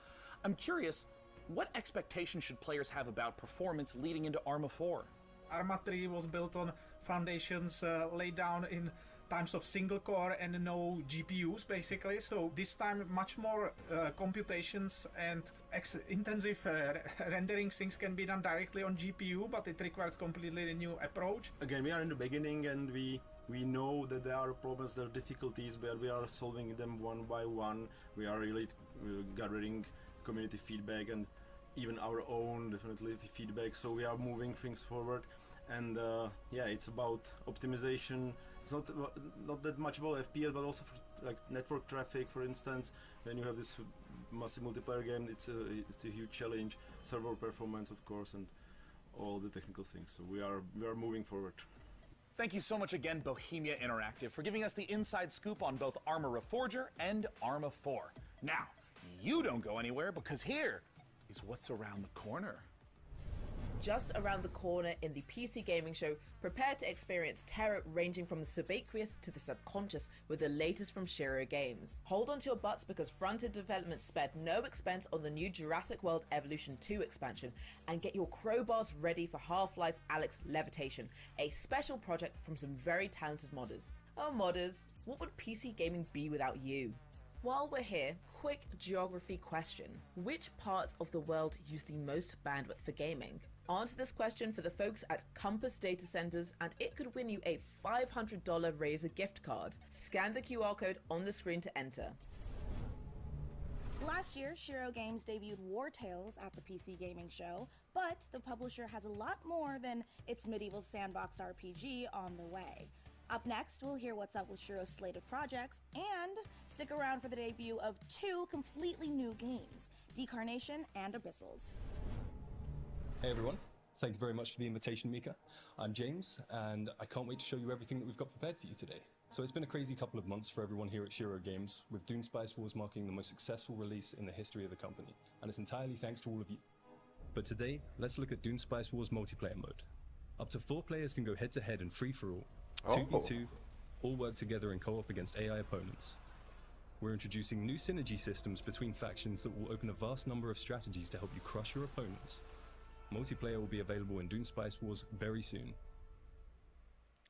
I'm curious, what expectations should players have about performance leading into Arma 4? Arma 3 was built on foundations laid down in times of single core and no GPUs basically, so this time much more computations and intensive rendering things can be done directly on GPU, but it required completely a new approach. Again, we are in the beginning and we know that there are problems, there are difficulties, but we are solving them one by one. We are really gathering community feedback and even our own definitely feedback, so we are moving things forward. And yeah, it's about optimization. It's not that much about FPS, but also for like network traffic, for instance. When you have this massive multiplayer game, it's a huge challenge. Server performance, of course, and all the technical things. So we are moving forward. Thank you so much again, Bohemia Interactive, for giving us the inside scoop on both Arma Reforger and Arma 4. Now, you don't go anywhere, because here is what's around the corner. Just around the corner in the PC Gaming Show, prepare to experience terror ranging from the subaqueous to the subconscious with the latest from Shiro Games. Hold on to your butts because front-end development spared no expense on the new Jurassic World Evolution 2 expansion, and get your crowbars ready for Half-Life Alyx Levitation, a special project from some very talented modders. Oh modders, what would PC gaming be without you? While we're here, quick geography question. Which parts of the world use the most bandwidth for gaming? Answer this question for the folks at Compass Data Centers and it could win you a $500 Razer gift card. Scan the QR code on the screen to enter. Last year, Shiro Games debuted War Tales at the PC Gaming Show, but the publisher has a lot more than its medieval sandbox RPG on the way. Up next, we'll hear what's up with Shiro's slate of projects, and stick around for the debut of two completely new games, Decarnation and Abyssals. Hey everyone, thank you very much for the invitation, Mika. I'm James, and I can't wait to show you everything that we've got prepared for you today. So it's been a crazy couple of months for everyone here at Shiro Games, with Dune Spice Wars marking the most successful release in the history of the company, and it's entirely thanks to all of you. But today, let's look at Dune Spice Wars multiplayer mode. Up to 4 players can go head-to-head and free-for-all, 2v2, all work together in co-op against AI opponents. We're introducing new synergy systems between factions that will open a vast number of strategies to help you crush your opponents. Multiplayer will be available in Dune Spice Wars very soon.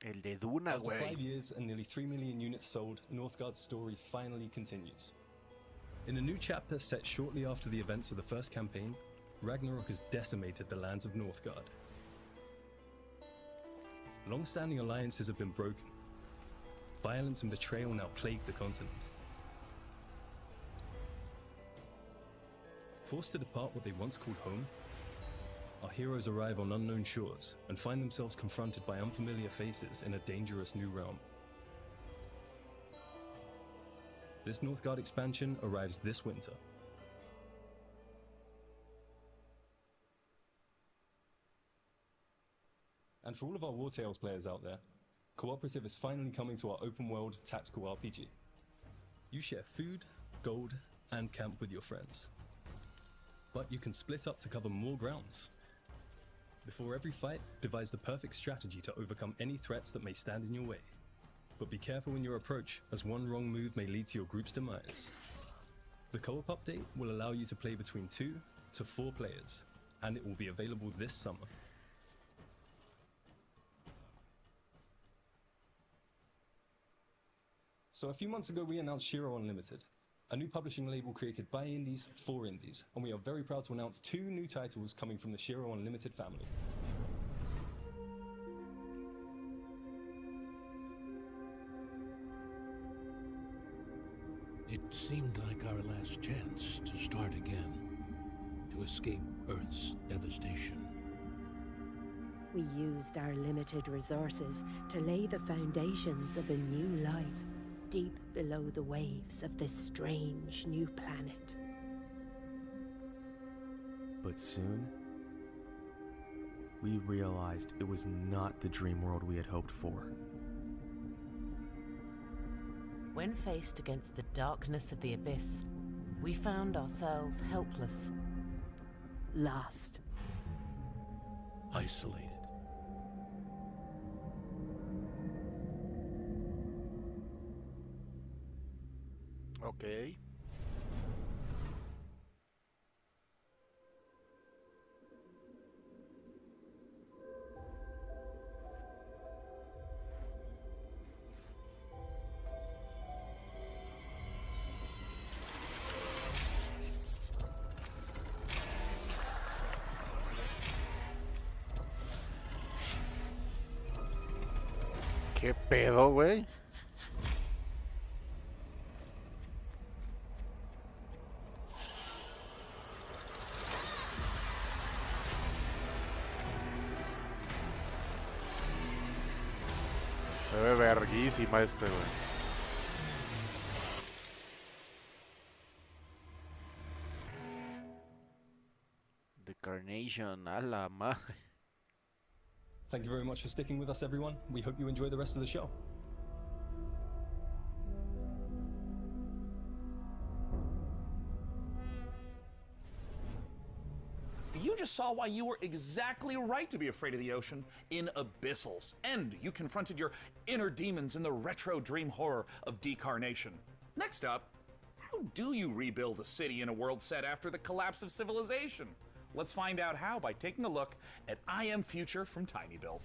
El de Duna, After güey. 5 years and nearly 3 million units sold, Northgard's story finally continues. In a new chapter set shortly after the events of the first campaign, Ragnarok has decimated the lands of Northgard. Long-standing alliances have been broken. Violence and betrayal now plague the continent. Forced to depart what they once called home, our heroes arrive on unknown shores and find themselves confronted by unfamiliar faces in a dangerous new realm. This Northgard expansion arrives this winter. And for all of our War Tales players out there, Cooperative is finally coming to our open-world tactical RPG. You share food, gold, and camp with your friends. But you can split up to cover more grounds. Before every fight, devise the perfect strategy to overcome any threats that may stand in your way. But be careful in your approach, as one wrong move may lead to your group's demise. The co-op update will allow you to play between 2 to 4 players, and it will be available this summer. So a few months ago, we announced Shiro Unlimited, a new publishing label created by indies for indies, and we are very proud to announce 2 new titles coming from the Shiro Unlimited family. It seemed like our last chance to start again, to escape Earth's devastation. We used our limited resources to lay the foundations of a new life, deep below the waves of this strange new planet. But soon, we realized it was not the dream world we had hoped for. When faced against the darkness of the abyss, we found ourselves helpless. Lost. Isolated. Ok. ¿Qué pedo, güey? Se ve verguísima este, güey. The Carnation, a la madre. Thank you very much for sticking with us, everyone. We hope you enjoy the rest of the show. You just saw why you were exactly right to be afraid of the ocean in Abyssals. And you confronted your inner demons in the retro dream horror of Decarnation. Next up, how do you rebuild a city in a world set after the collapse of civilization? Let's find out how by taking a look at I Am Future from Tiny Build.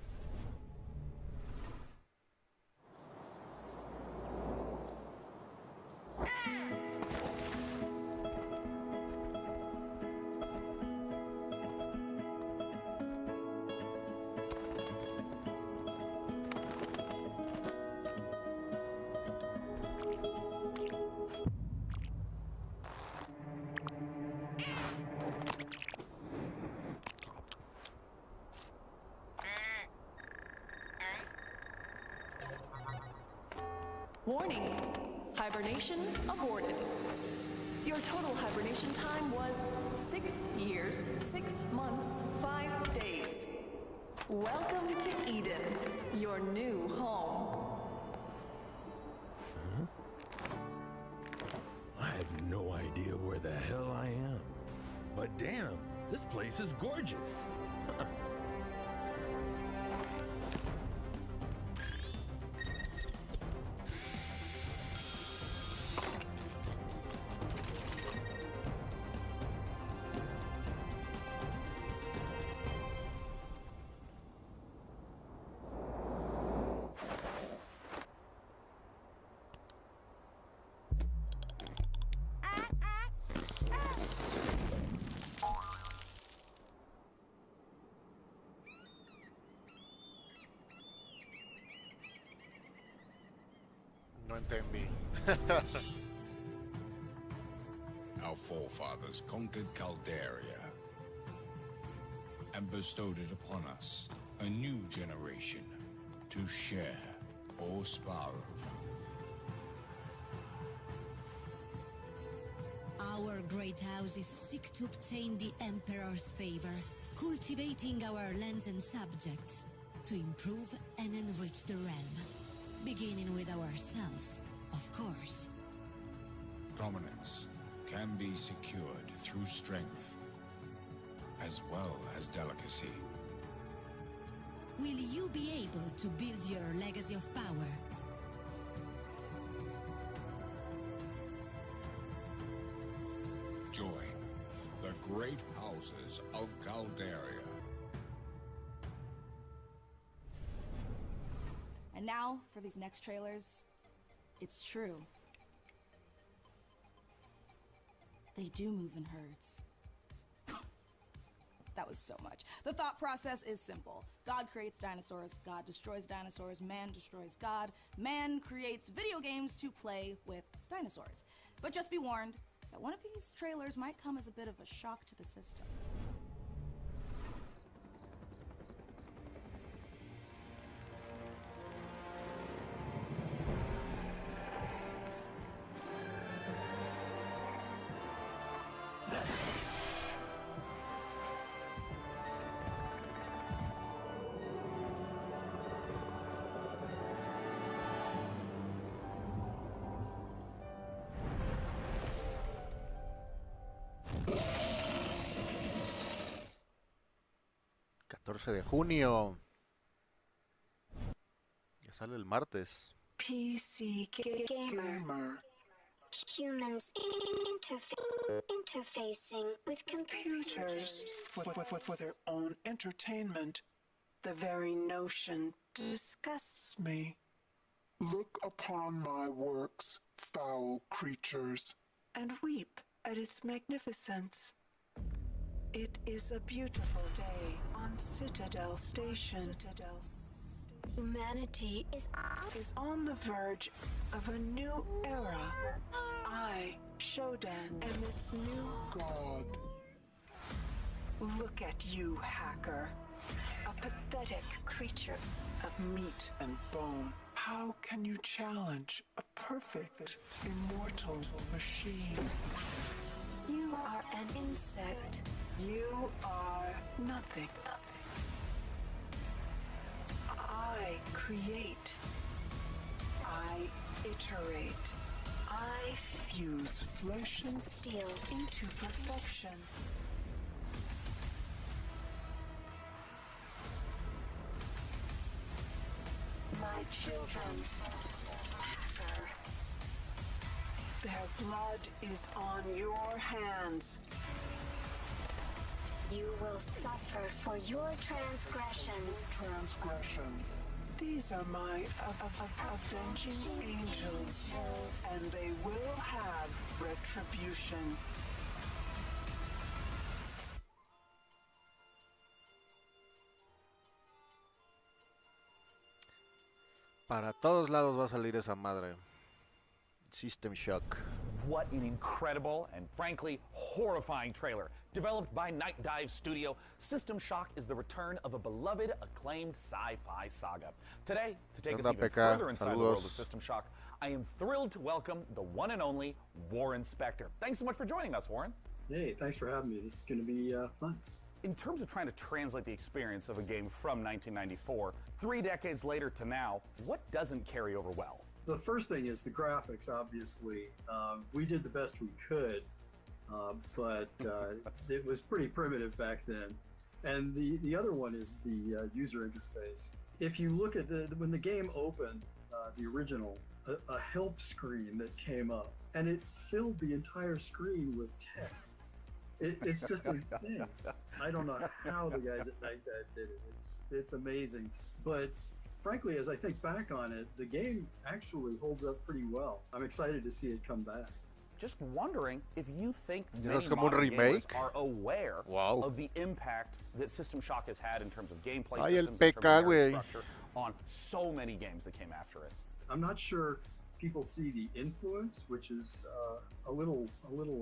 Warning, hibernation aborted. Your total hibernation time was 6 years, 6 months, 5 days. Welcome to Eden, your new home. Huh? I have no idea where the hell I am. But damn, this place is gorgeous. No entendí. Our forefathers conquered Calderia and bestowed it upon us, a new generation, to share or spar over. Our great houses seek to obtain the Emperor's favor, cultivating our lands and subjects to improve and enrich the realm. Beginning with ourselves, of course. Dominance can be secured through strength, as well as delicacy. Will you be able to build your legacy of power? Join the great houses of Calderia. And now, for these next trailers, It's true. They do move in herds. That was so much. The thought process is simple. God creates dinosaurs, God destroys dinosaurs, man destroys God. Man creates video games to play with dinosaurs. But just be warned that one of these trailers might come as a bit of a shock to the system. De junio. Ya sale el martes. PC gamer. Humans interfacing with computers for their own entertainment. The very notion disgusts me. Look upon my works, foul creatures, and weep at its magnificence. It is a beautiful day on Citadel Station. Humanity is on the verge of a new era. I, Shodan, am its new god. Look at you, hacker. A pathetic creature of meat and bone. How can you challenge a perfect, immortal machine? You are an insect. You are nothing. I create. I iterate. I fuse flesh and steel into perfection. My children, hacker. Their blood is on your hands. You will suffer for your transgressions. These are my avenging angels, and they will have retribution. Para todos lados va a salir esa madre. System Shock. What an incredible and frankly horrifying trailer. Developed by Night Dive Studio, System Shock is the return of a beloved, acclaimed sci-fi saga. Today, to take us even further inside the world of System Shock, I am thrilled to welcome the one and only Warren Spector. Thanks so much for joining us, Warren. Hey, thanks for having me. This is going to be fun. In terms of trying to translate the experience of a game from 1994, 3 decades later to now, what doesn't carry over well? The first thing is the graphics, obviously. We did the best we could, but it was pretty primitive back then. And the other one is the user interface. If you look at when the game opened, the original, a help screen that came up, and it filled the entire screen with text. It's just insane. I don't know how the guys at Night Dive did it. It's amazing. But frankly, as I think back on it, the game actually holds up pretty well. I'm excited to see it come back. Just wondering if you think many modern gamers are aware of the impact that System Shock has had in terms of gameplay systems, in terms of narrative structure, on so many games that came after it. I'm not sure people see the influence, which is a little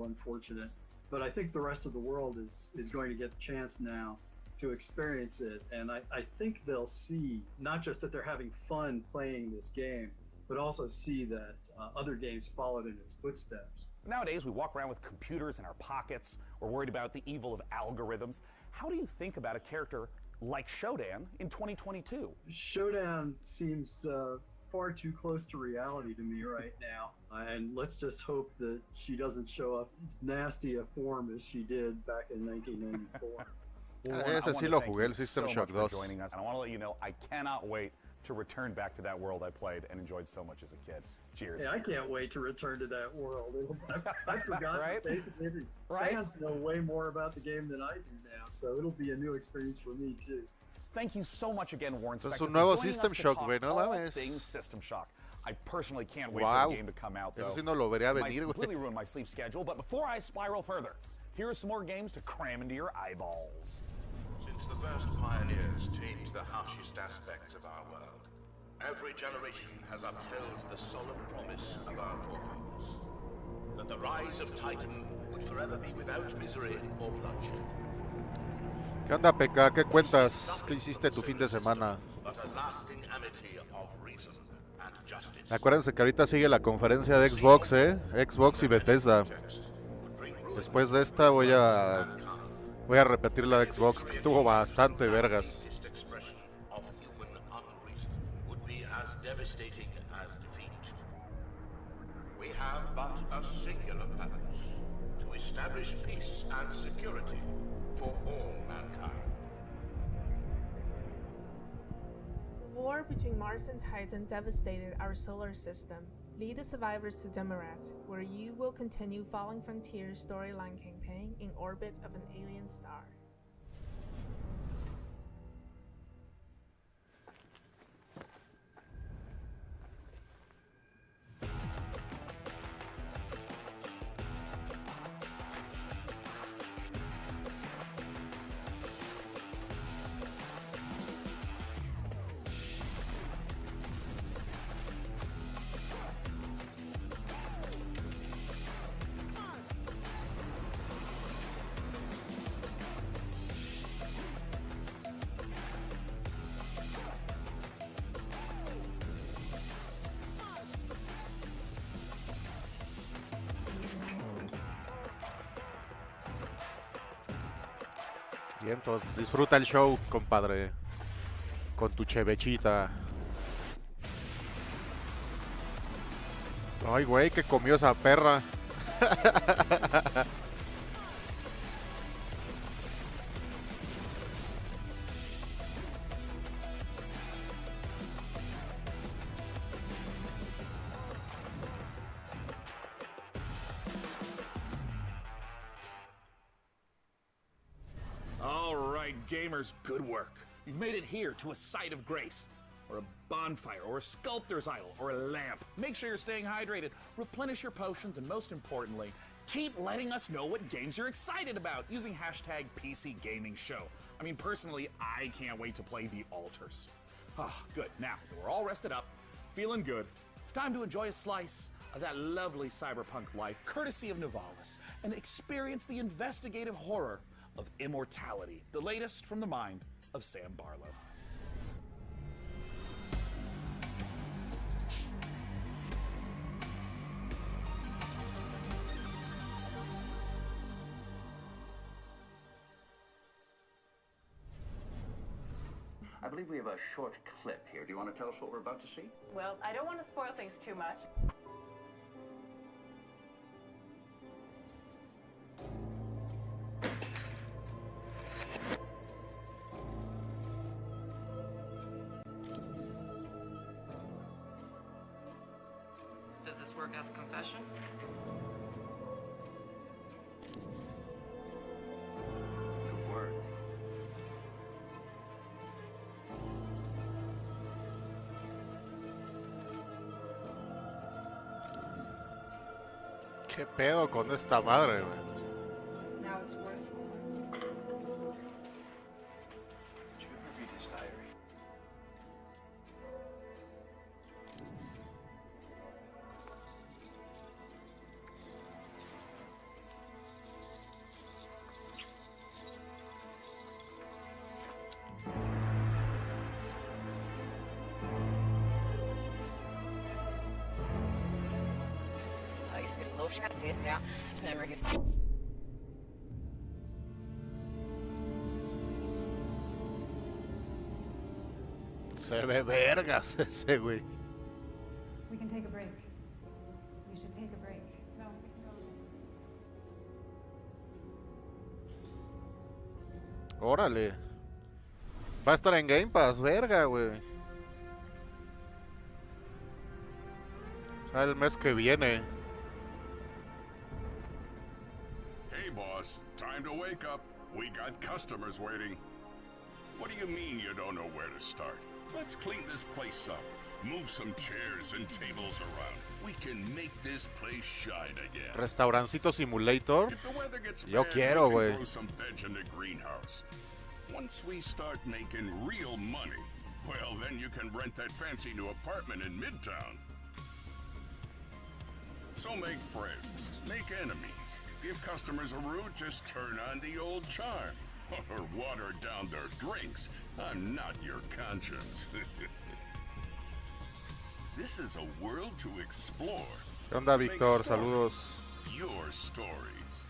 unfortunate. But I think the rest of the world is going to get the chance now to experience it. And I think they'll see not just that they're having fun playing this game, but also see that other games followed in its footsteps. Nowadays, we walk around with computers in our pockets. We're worried about the evil of algorithms. How do you think about a character like Shodan in 2022? Shodan seems far too close to reality to me right now. And let's just hope that she doesn't show up as nasty a form as she did back in 1994. Ese sí lo jugué, el System Shock 2. Joining us. And I want to let you know, I cannot wait to return back to that world I played and enjoyed so much as a kid. Cheers. Yeah, I can't wait to return to that world. I've forgotten right? Basically fans know way more about the game than I do now, so it'll be a new experience for me too. Thank you so much again, Warren Spector, for joining us to talk all things System Shock. I personally can't wait for Wow. the game to come out, though. Eso sí no lo vería It might venir, güey. completely ruin my sleep schedule, but before I spiral further, here are some more games to cram into your eyeballs. Since the first pioneers changed the harshest aspects of our world, every generation has upheld the solemn promise of our forefathers, that the rise of Titan would forever be without misery or bloodshed. ¿Qué onda, PK? ¿Qué cuentas? ¿Qué hiciste tu fin de semana? But a lasting amity of reason and justice. Acuérdense que ahorita sigue la conferencia de Xbox, Xbox y Bethesda. Después de esta voy a repetir la de Xbox, que estuvo bastante vergas. Expression of human unreason would be as devastating as defeat. We have but a singular purpose: to establish peace and security for all mankind. The war between Mars and Titan devastated our solar system. Lead the survivors to Demarat, where you will continue Falling Frontiers storyline campaign in orbit of an alien star. Bien, entonces disfruta el show, compadre. Con tu chevechita. Ay, güey, que comió esa perra. All right, gamers, good work. You've made it here to a site of grace, or a bonfire, or a sculptor's idol, or a lamp. Make sure you're staying hydrated, replenish your potions, and most importantly, keep letting us know what games you're excited about using hashtag #PCGamingShow. I mean, personally, I can't wait to play The Altars. Ah, good. Now that we're all rested up, feeling good, it's time to enjoy a slice of that lovely cyberpunk life, courtesy of Nivalis, and experience the investigative horror of immortality, the latest from the mind of Sam Barlow. I believe we have a short clip here. Do you want to tell us what we're about to see? Well, I don't want to spoil things too much. Does this work as confession? Good words. ¿Qué pedo con esta madre, güey? Now it's worth more. Did you ever read his diary? Se ve vergas ese, güey. We can take a break. We should take a break. No, we can go. Órale. Va a estar en Game Pass, verga, güey. Sale el mes que viene. Hey, boss. Time to wake up. We got customers waiting. What do you mean you don't know where to start? Let's clean this place up. Move some chairs and tables around. We can make this place shine again. Restaurancito Simulator. If the weather gets Yo bad, quiero, we can güey. grow some veg in the greenhouse. Once we start making real money, well, then you can rent that fancy new apartment in Midtown. So make friends, make enemies. If customers are rude, just turn on the old charm. Or water down their drinks. I'm not your conscience. This is a world to explore. ¿Qué onda, To make Víctor? stories. Saludos. Your stories.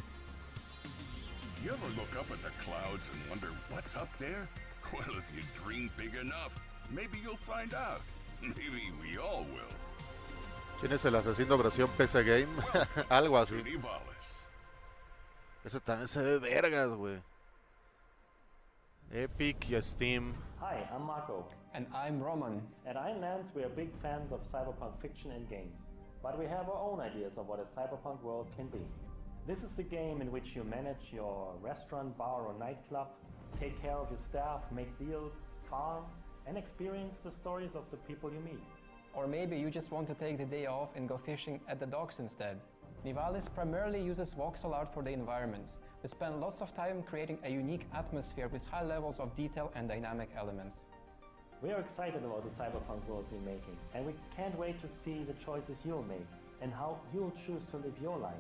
You ever look up at the clouds and wonder what's up there? Well, if you dream big enough, maybe you'll find out. Maybe we all will. ¿Quién es el asesino versión PC Game? Algo así. Ese también se ve vergas, güey. Epic y Steam. Hi, I'm Marco. And I'm Roman. At Iron Lance, we are big fans of cyberpunk fiction and games, but we have our own ideas of what a cyberpunk world can be. This is a game in which you manage your restaurant, bar, or nightclub, take care of your staff, make deals, farm, and experience the stories of the people you meet. Or maybe you just want to take the day off and go fishing at the docks instead. Nivalis primarily uses voxel art for the environments. We spend lots of time creating a unique atmosphere with high levels of detail and dynamic elements. We are excited about the cyberpunk world we're making, and we can't wait to see the choices you'll make and how you'll choose to live your life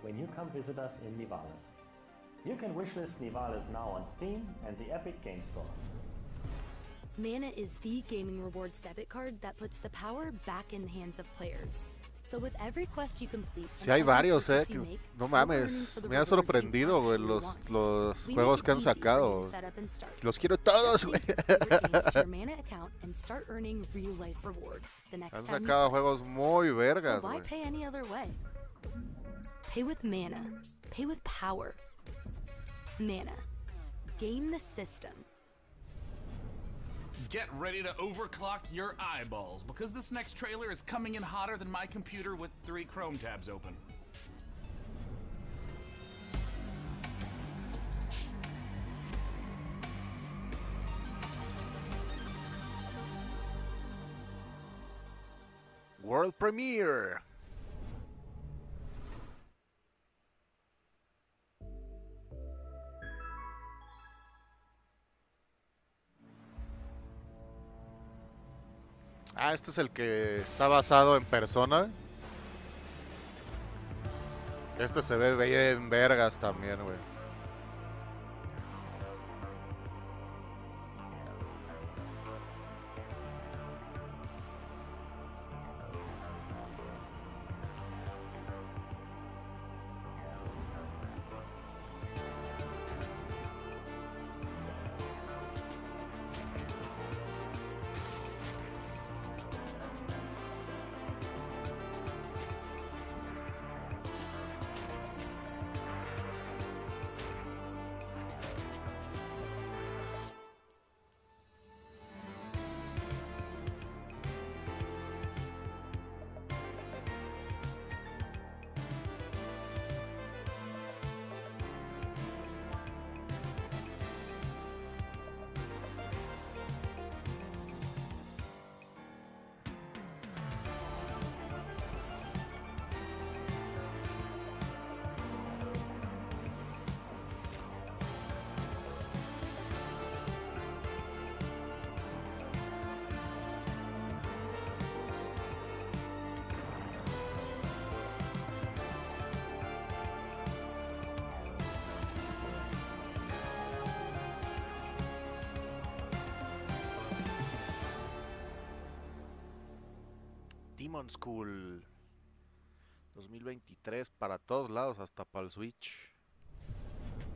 when you come visit us in Nivalis. You can wishlist Nivalis now on Steam and the Epic Game Store. Mana is the gaming rewards debit card that puts the power back in the hands of players. So with every quest you complete, Sí hay varios, que no mames, me ha sorprendido, güey, los juegos que han sacado. Los quiero todos, güey. Han sacado juegos muy vergas, güey. Pay any other way? Pay with mana. Pay with power. Mana. Game the system. Get ready to overclock your eyeballs, because this next trailer is coming in hotter than my computer with 3 Chrome tabs open. World Premiere. Ah, este es el que está basado en Persona. Este se ve bien vergas también, güey. Demon School 2023 para todos lados, hasta para el Switch.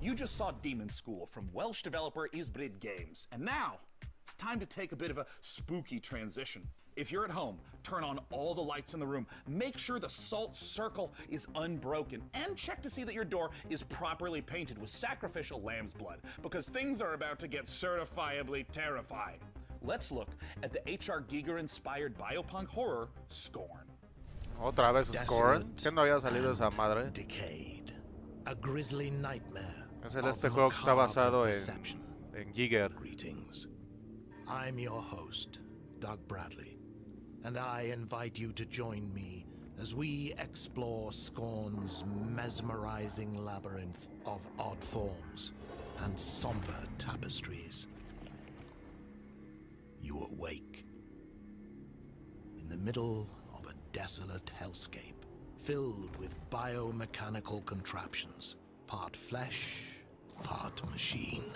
You just saw Demon School from Welsh developer Isbrid Games, and now it's time to take a bit of a spooky transition. If you're at home, turn on all the lights in the room, make sure the salt circle is unbroken, and check to see that your door is properly painted with sacrificial lamb's blood, because things are about to get certifiably terrifying. Let's look at the H.R. Giger-inspired biopunk horror, Scorn. Otra vez Scorn. ¿Qué no había salido esa madre? Decayed. A grisly nightmare. Es este juego que está basado en Giger. Greetings. I'm your host, Doug Bradley. and I invite you to join me as we explore Scorn's mesmerizing labyrinth of odd forms and somber tapestries. You awake in the middle of a desolate hellscape filled with biomechanical contraptions, part flesh, part machine.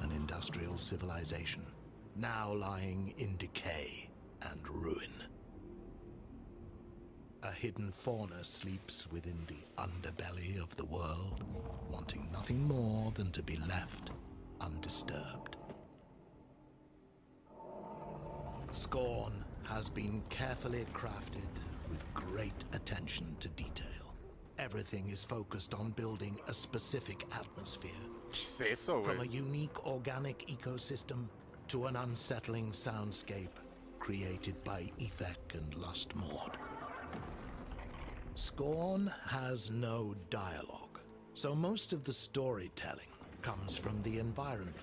An industrial civilization now lying in decay and ruin. A hidden fauna sleeps within the underbelly of the world, wanting nothing more than to be left undisturbed. Scorn has been carefully crafted with great attention to detail. Everything is focused on building a specific atmosphere. From a unique organic ecosystem to an unsettling soundscape created by Ethek and Lustmord. Scorn has no dialogue, so most of the storytelling comes from the environment.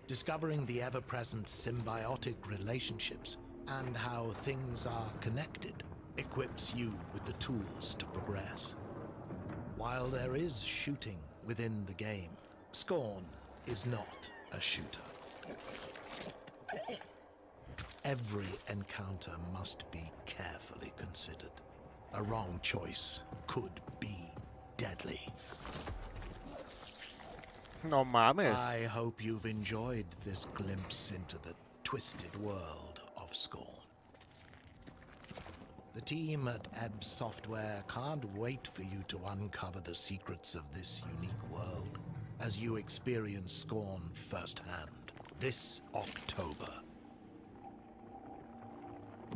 Discovering the ever-present symbiotic relationships and how things are connected equips you with the tools to progress. While there is shooting within the game, Scorn is not a shooter. Every encounter must be carefully considered. A wrong choice could be deadly. No mames. I hope you've enjoyed this glimpse into the twisted world of Scorn. The team at Ebb Software can't wait for you to uncover the secrets of this unique world as you experience Scorn firsthand this October.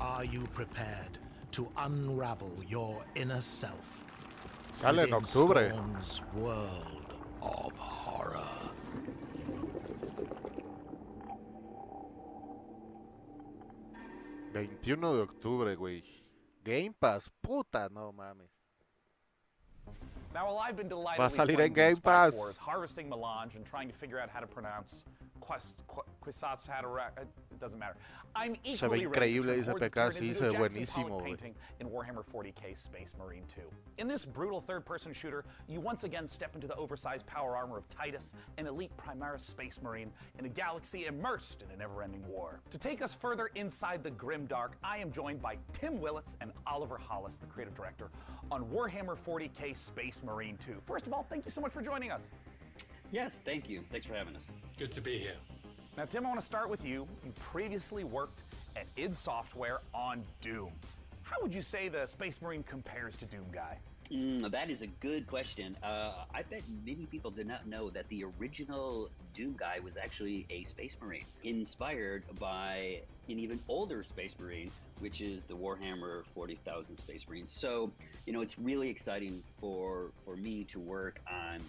Are you prepared to unravel your inner self Sale en within octubre. Scorn's world of horror? ...21 de octubre, güey. Game Pass, puta, no mames. Now, while I've been Va a delightedly salir playing en Game Spice Pass. Wars, harvesting melange, and trying to figure out how to pronounce Quisatz Haderach, it doesn't matter. I'm Se ve equally ready to increíble, turn dice hordes of PK, Tyranids sí, into se a ve Jackson buenísimo, Pollock güey. painting in Warhammer 40k Space Marine 2. In this brutal third-person shooter, you once again step into the oversized power armor of Titus, an elite Primaris Space Marine in a galaxy immersed in a never-ending war. To take us further inside the grimdark, I am joined by Tim Willits and Oliver Hollis, the creative director, on Warhammer 40k Space Marine 2. First of all, thank you so much for joining us. Yes, thank you. Thanks for having us. Good to be here. Now, Tim, I want to start with you. You previously worked at id Software on Doom. How would you say the Space Marine compares to Doom Guy? That is a good question. I bet many people did not know that the original Doom Guy was actually a Space Marine, inspired by an even older Space Marine, which is the Warhammer 40,000 Space Marine. So, you know, it's really exciting for me to work on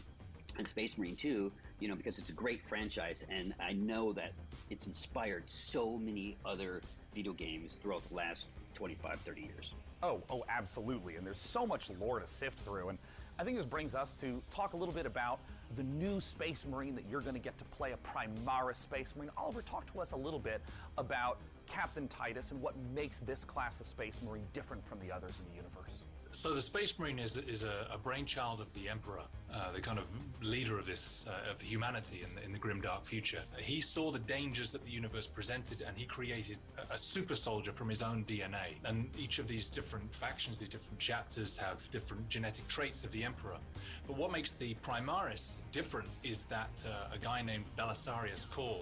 Space Marine 2, you know, because it's a great franchise, and I know that it's inspired so many other video games throughout the last 25, 30 years. Oh, absolutely. And there's so much lore to sift through. And I think this brings us to talk a little bit about the new Space Marine that you're going to get to play, a Primaris Space Marine. Oliver, talk to us a little bit about Captain Titus and what makes this class of Space Marine different from the others in the universe. So the Space Marine is a brainchild of the Emperor, the kind of leader of this of humanity in the grimdark future. He saw the dangers that the universe presented, and he created a super soldier from his own DNA. And each of these different factions, these different chapters, have different genetic traits of the Emperor. But what makes the Primaris different is that a guy named Belisarius Kor,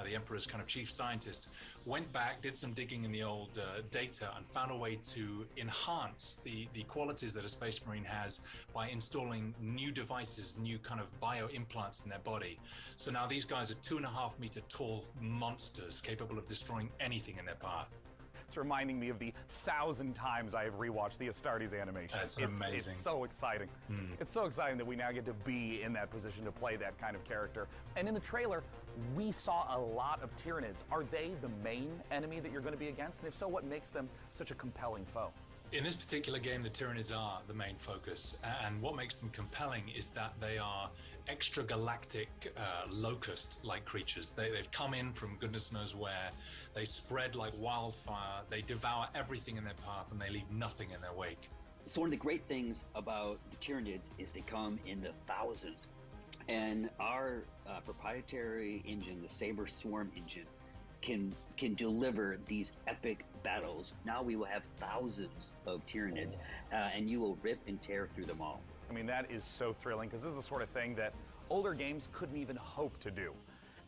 the Emperor's kind of chief scientist, went back, did some digging in the old data, and found a way to enhance the qualities that a Space Marine has by installing new devices, new kind of bio implants in their body. So now these guys are 2.5 meter tall monsters capable of destroying anything in their path. It's reminding me of the 1,000 times I have rewatched the Astartes animation. That's amazing. It's so exciting. It's so exciting that we now get to be in that position to play that kind of character. And in the trailer, we saw a lot of Tyranids. Are they the main enemy that you're going to be against? And if so, what makes them such a compelling foe? In this particular game, the Tyranids are the main focus, and what makes them compelling is that they are extragalactic locust-like creatures. They've come in from goodness knows where. They spread like wildfire. They devour everything in their path, and they leave nothing in their wake. So one of the great things about the Tyranids is they come in the thousands, and our proprietary engine, the Saber Swarm engine, can deliver these epic battles. Now we will have thousands of Tyranids, and you will rip and tear through them all. I mean, that is so thrilling, because this is the sort of thing that older games couldn't even hope to do.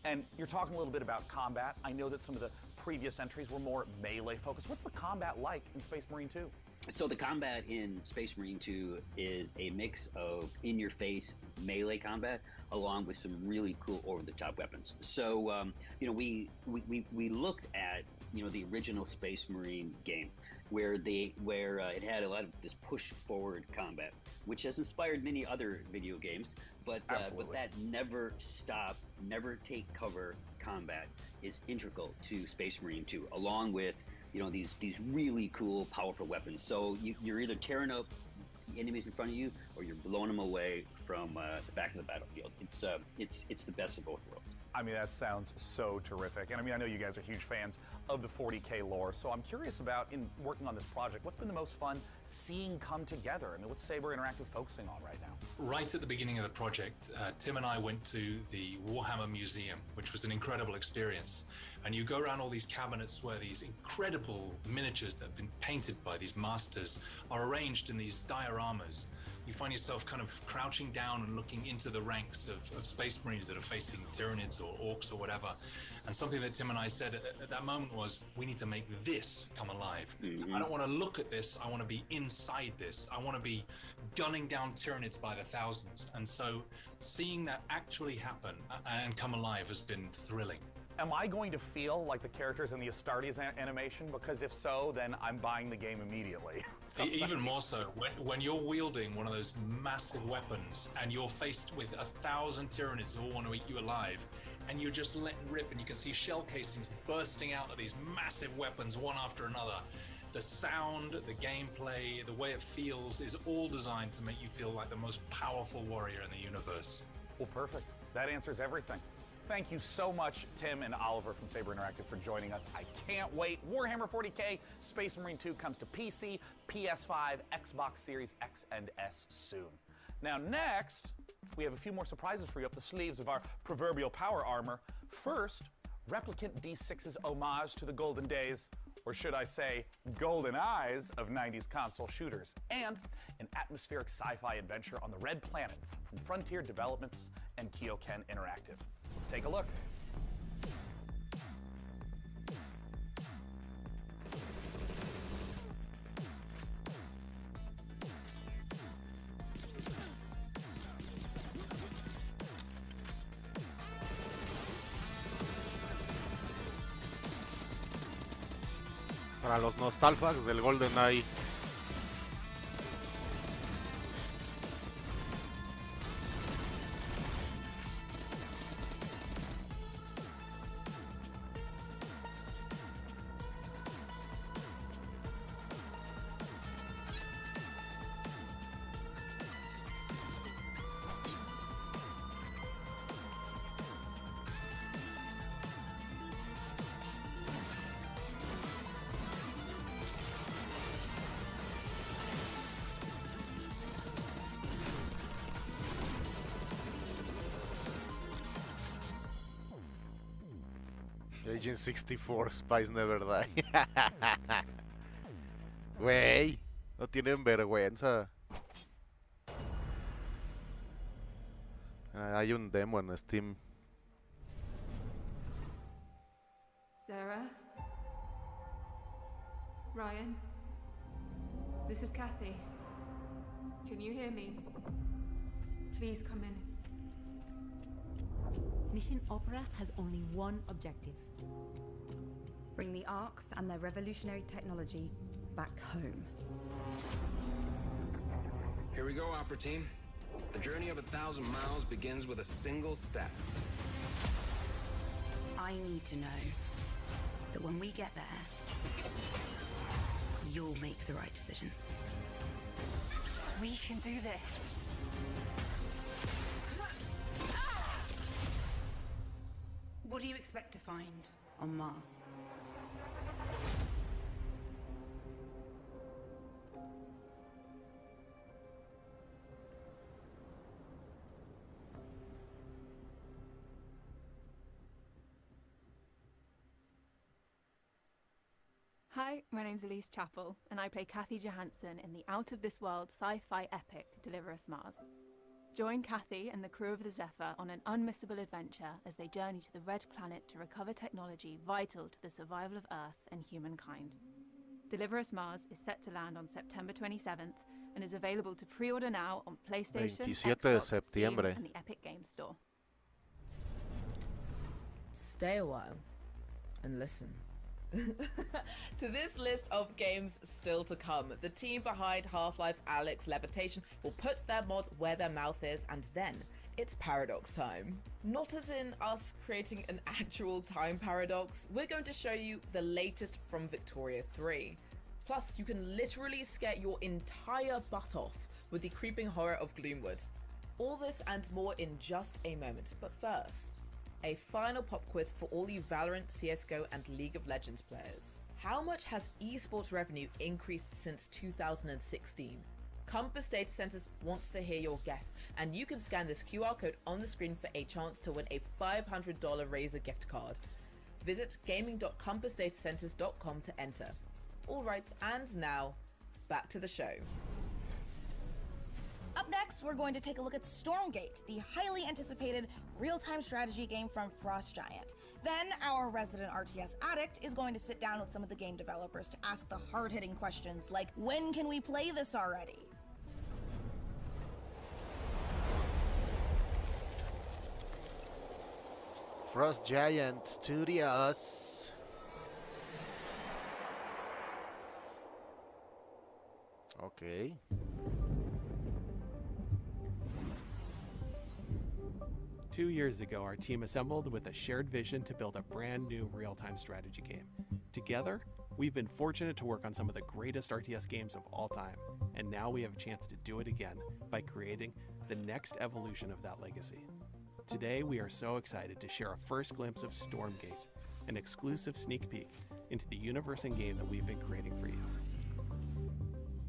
And you're talking a little bit about combat. I know that some of the previous entries were more melee focused. What's the combat like in Space Marine 2? So the combat in Space Marine 2 is a mix of in-your-face melee combat along with some really cool over-the-top weapons. So we looked at the original Space Marine game where it had a lot of this push-forward combat, which has inspired many other video games, but that never stop, never take cover combat is integral to Space Marine 2, along with these really cool, powerful weapons. So you're either tearing up enemies in front of you, or you're blowing them away from the back of the battlefield. It's the best of both worlds. I mean, that sounds so terrific. And I mean, I know you guys are huge fans of the 40K lore, so I'm curious about, in working on this project, what's been the most fun seeing come together? I mean, what's Saber Interactive focusing on right now? Right at the beginning of the project, Tim and I went to the Warhammer Museum, which was an incredible experience. And you go around all these cabinets where these incredible miniatures that have been painted by these masters are arranged in these dioramas. You find yourself kind of crouching down and looking into the ranks of Space Marines that are facing Tyranids or Orcs or whatever. And something that Tim and I said at that moment was, we need to make this come alive. Mm-hmm. I don't want to look at this, I want to be inside this. I want to be gunning down Tyranids by the thousands. And so seeing that actually happen and come alive has been thrilling. Am I going to feel like the characters in the Astartes animation? Because if so, then I'm buying the game immediately. Even more so, when you're wielding one of those massive weapons and you're faced with 1,000 Tyranids who all want to eat you alive, and you're just letting rip and you can see shell casings bursting out of these massive weapons one after another. The sound, the gameplay, the way it feels is all designed to make you feel like the most powerful warrior in the universe. Well, perfect. That answers everything. Thank you so much, Tim and Oliver from Saber Interactive, for joining us. I can't wait. Warhammer 40K Space Marine 2 comes to PC, PS5, Xbox Series X and S soon. Now next, we have a few more surprises for you up the sleeves of our proverbial power armor. First, Replicant D6's homage to the golden days, or should I say, golden eyes of 90s console shooters, and an atmospheric sci-fi adventure on the Red Planet from Frontier Developments and Kyoken Interactive. Let's take a look. Para los nostalgics del GoldenEye. Agent 64, Spies Never Die. Güey, no tienen vergüenza. Hay un demo en Steam. Sarah? Ryan? This is Kathy. Can you hear me? Please come in. Mission Opera has only one objective. Bring the Arks and their revolutionary technology back home. Here we go, Opera Team. The journey of 1,000 miles begins with a single step. I need to know that when we get there, you'll make the right decisions. We can do this. What do you expect to find on Mars? Hi, my name's Elise Chappell, and I play Kathy Johansson in the out-of-this-world sci-fi epic Deliver Us Mars. Join Kathy and the crew of the Zephyr on an unmissable adventure as they journey to the Red Planet to recover technology vital to the survival of Earth and humankind. Deliver Us Mars is set to land on September 27th and is available to pre-order now on PlayStation, 27 Xbox, de Steam, septiembre. and the Epic Games Store. Stay a while and listen. To this list of games still to come, the team behind Half-Life Alyx Levitation will put their mod where their mouth is, and then it's paradox time. Not as in us creating an actual time paradox, we're going to show you the latest from Victoria 3. Plus, you can literally scare your entire butt off with the creeping horror of Gloomwood. All this and more in just a moment, but first, a final pop quiz for all you Valorant, CSGO and League of Legends players. How much has esports revenue increased since 2016? Compass Data Centers wants to hear your guess, and you can scan this QR code on the screen for a chance to win a $500 Razer gift card. Visit gaming.compassdatacenters.com to enter. Alright, and now, back to the show. Up next, we're going to take a look at Stormgate, the highly anticipated real-time strategy game from Frost Giant. Then, our resident RTS addict is going to sit down with some of the game developers to ask the hard-hitting questions like, when can we play this already? Frost Giant Studios. Okay. Two years ago, our team assembled with a shared vision to build a brand new real-time strategy game. Together, we've been fortunate to work on some of the greatest RTS games of all time, and now we have a chance to do it again by creating the next evolution of that legacy. Today, we are so excited to share a first glimpse of Stormgate, an exclusive sneak peek into the universe and game that we've been creating for you.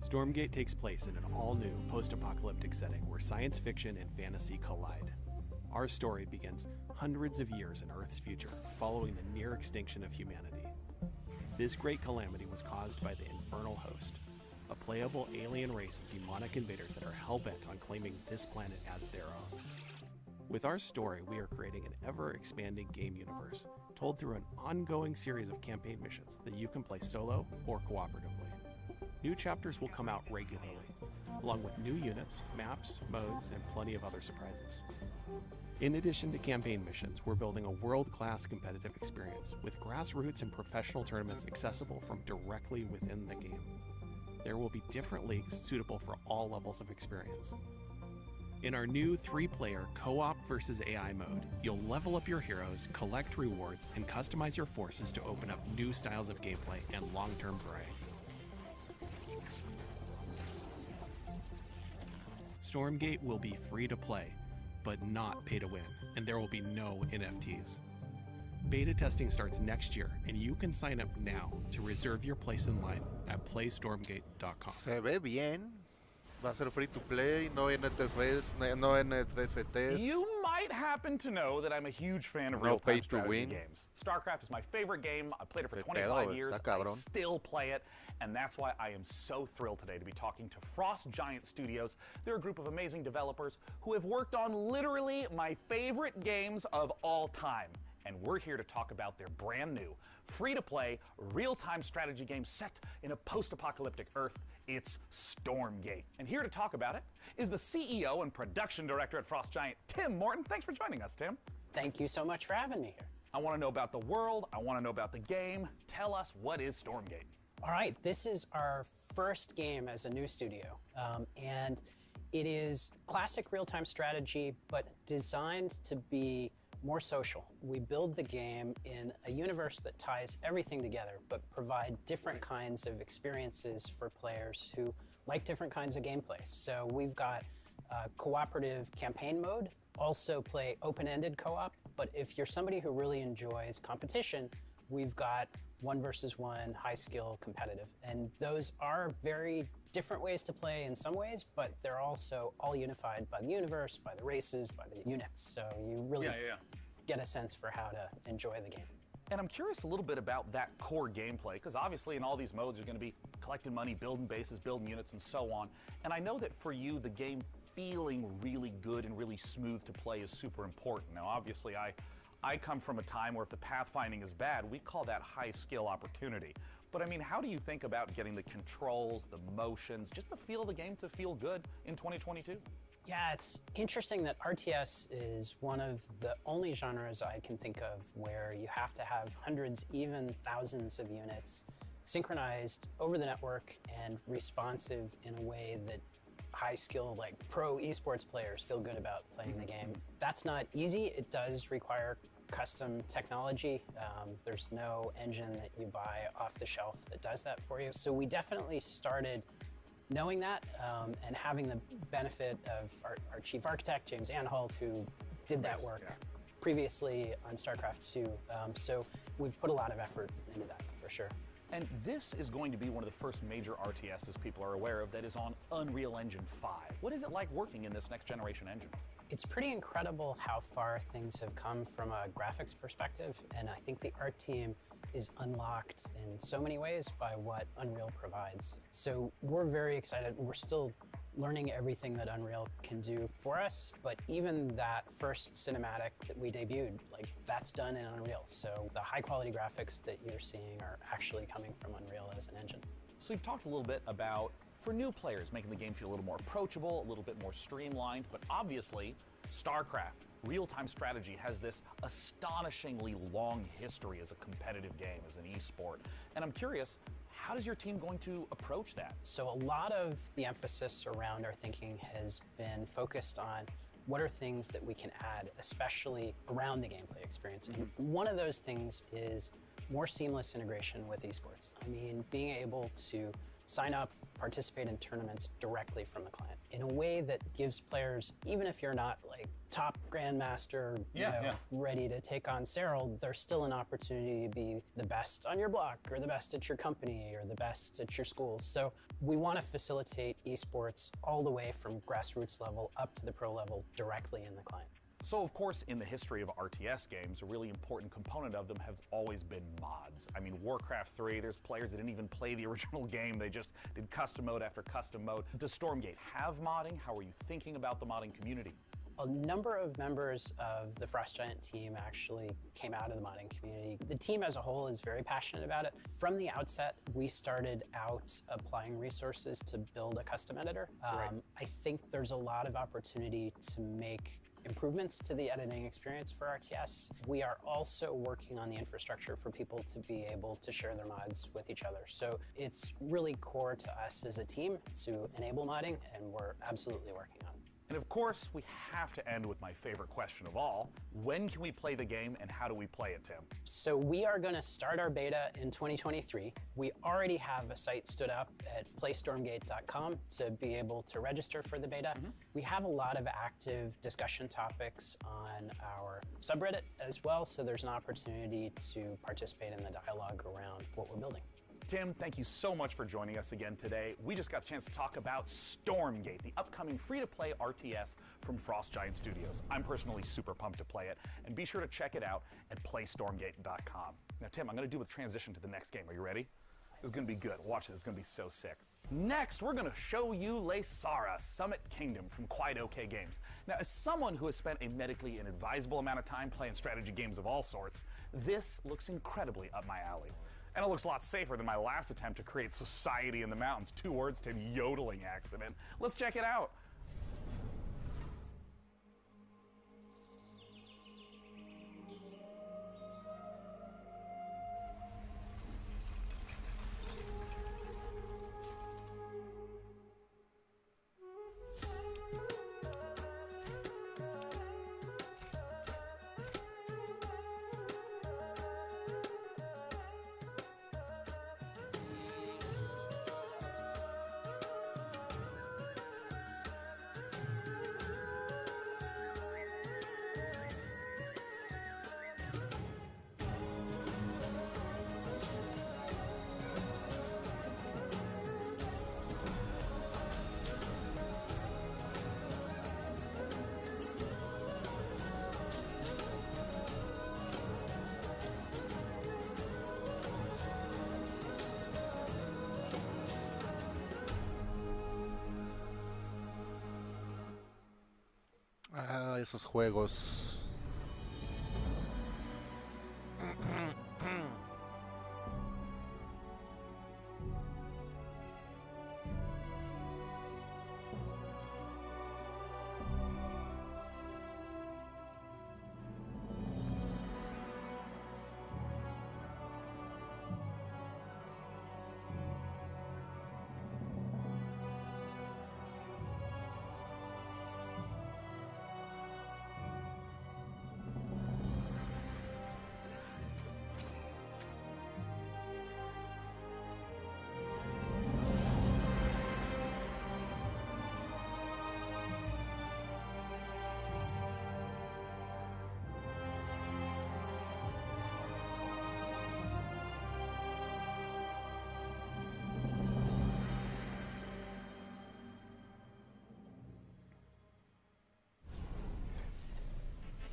Stormgate takes place in an all-new post-apocalyptic setting where science fiction and fantasy collide. Our story begins hundreds of years in Earth's future, following the near extinction of humanity. This great calamity was caused by the Infernal Host, a playable alien race of demonic invaders that are hell-bent on claiming this planet as their own. With our story, we are creating an ever-expanding game universe, told through an ongoing series of campaign missions that you can play solo or cooperatively. New chapters will come out regularly, along with new units, maps, modes, and plenty of other surprises. In addition to campaign missions, we're building a world-class competitive experience with grassroots and professional tournaments accessible from directly within the game. There will be different leagues suitable for all levels of experience. In our new 3-player co-op versus AI mode, you'll level up your heroes, collect rewards, and customize your forces to open up new styles of gameplay and long-term variety. Stormgate will be free to play, but not pay to win, and there will be no NFTs. Beta testing starts next year, and you can sign up now to reserve your place in line at playstormgate.com. Se ve bien. Va a ser free to play, no NFTs, no NFTs. You might happen to know that I'm a huge fan of No real-time pay to strategy win. games. StarCraft is my favorite game. I played it for Qué 25 pedo, years. está I cabrón. still play it, and that's why I am so thrilled today to be talking to Frost Giant Studios. They're a group of amazing developers who have worked on literally my favorite games of all time. And we're here to talk about their brand new, free-to-play, real-time strategy game set in a post-apocalyptic Earth. It's Stormgate. And here to talk about it is the CEO and production director at Frost Giant, Tim Morton. Thanks for joining us, Tim. Thank you so much for having me here. I want to know about the world. I want to know about the game. Tell us, what is Stormgate? All right, this is our first game as a new studio. And it is classic real-time strategy, but designed to be more social. We build the game in a universe that ties everything together, but provide different kinds of experiences for players who like different kinds of gameplay. So we've got cooperative campaign mode, also play open-ended co-op, but if you're somebody who really enjoys competition, we've got 1 versus 1, high skill, competitive. And those are very different ways to play in some ways, but they're also all unified by the universe, by the races, by the units. So you really get a sense for how to enjoy the game. And I'm curious a little bit about that core gameplay, because obviously in all these modes you're going to be collecting money, building bases, building units, and so on. And I know that for you, the game feeling really good and really smooth to play is super important. Now, obviously, I come from a time where if the pathfinding is bad, we call that high skill opportunity. But I mean, how do you think about getting the controls, the motions, just the feel of the game to feel good in 2022? Yeah, it's interesting that RTS is one of the only genres I can think of where you have to have hundreds, even thousands of units synchronized over the network and responsive in a way that high skill, like pro esports players feel good about playing the game. That's not easy. It does require custom technology. There's no engine that you buy off the shelf that does that for you. So we definitely started knowing that and having the benefit of our chief architect, James Anhalt, who did that work previously on StarCraft 2. So we've put a lot of effort into that for sure. And this is going to be one of the first major RTSs people are aware of that is on Unreal Engine 5. What is it like working in this next generation engine? It's pretty incredible how far things have come from a graphics perspective, and I think the art team is unlocked in so many ways by what Unreal provides. So we're very excited. We're still learning everything that Unreal can do for us, but even that first cinematic that we debuted, like that's done in Unreal. So the high quality graphics that you're seeing are actually coming from Unreal as an engine. So you've talked a little bit about, for new players, making the game feel a little more approachable, a little bit more streamlined, but obviously StarCraft, real-time strategy, has this astonishingly long history as a competitive game, as an esport. And I'm curious, how is your team going to approach that? So a lot of the emphasis around our thinking has been focused on what are things that we can add, especially around the gameplay experience. And one of those things is more seamless integration with esports. I mean, being able to sign up, participate in tournaments directly from the client in a way that gives players, even if you're not like top grandmaster, ready to take on Cyril, there's still an opportunity to be the best on your block or the best at your company or the best at your school. So we want to facilitate esports all the way from grassroots level up to the pro level directly in the client. So, of course, in the history of RTS games, a really important component of them has always been mods. I mean, Warcraft 3, there's players that didn't even play the original game. They just did custom mode after custom mode. Does Stormgate have modding? How are you thinking about the modding community? A number of members of the Frost Giant team actually came out of the modding community. The team as a whole is very passionate about it. From the outset, we started out applying resources to build a custom editor. I think there's a lot of opportunity to make improvements to the editing experience for RTS. We are also working on the infrastructure for people to be able to share their mods with each other. So it's really core to us as a team to enable modding, and we're absolutely working on it. And of course, we have to end with my favorite question of all. When can we play the game and how do we play it, Tim? So we are going to start our beta in 2023. We already have a site stood up at playstormgate.com to be able to register for the beta. We have a lot of active discussion topics on our subreddit as well, so there's an opportunity to participate in the dialogue around what we're building. Tim, thank you so much for joining us again today. We just got a chance to talk about Stormgate, the upcoming free-to-play RTS from Frost Giant Studios. I'm personally super pumped to play it, and be sure to check it out at playstormgate.com. Now, Tim, I'm going to do a transition to the next game. Are you ready? This is going to be good. Watch this. It's going to be so sick. Next, we're going to show you Lesara, Summit Kingdom from Quite OK Games. Now, as someone who has spent a medically inadvisable amount of time playing strategy games of all sorts, this looks incredibly up my alley. And it looks a lot safer than my last attempt to create society in the mountains. 2 words to yodeling accident. Let's check it out. de esos juegos.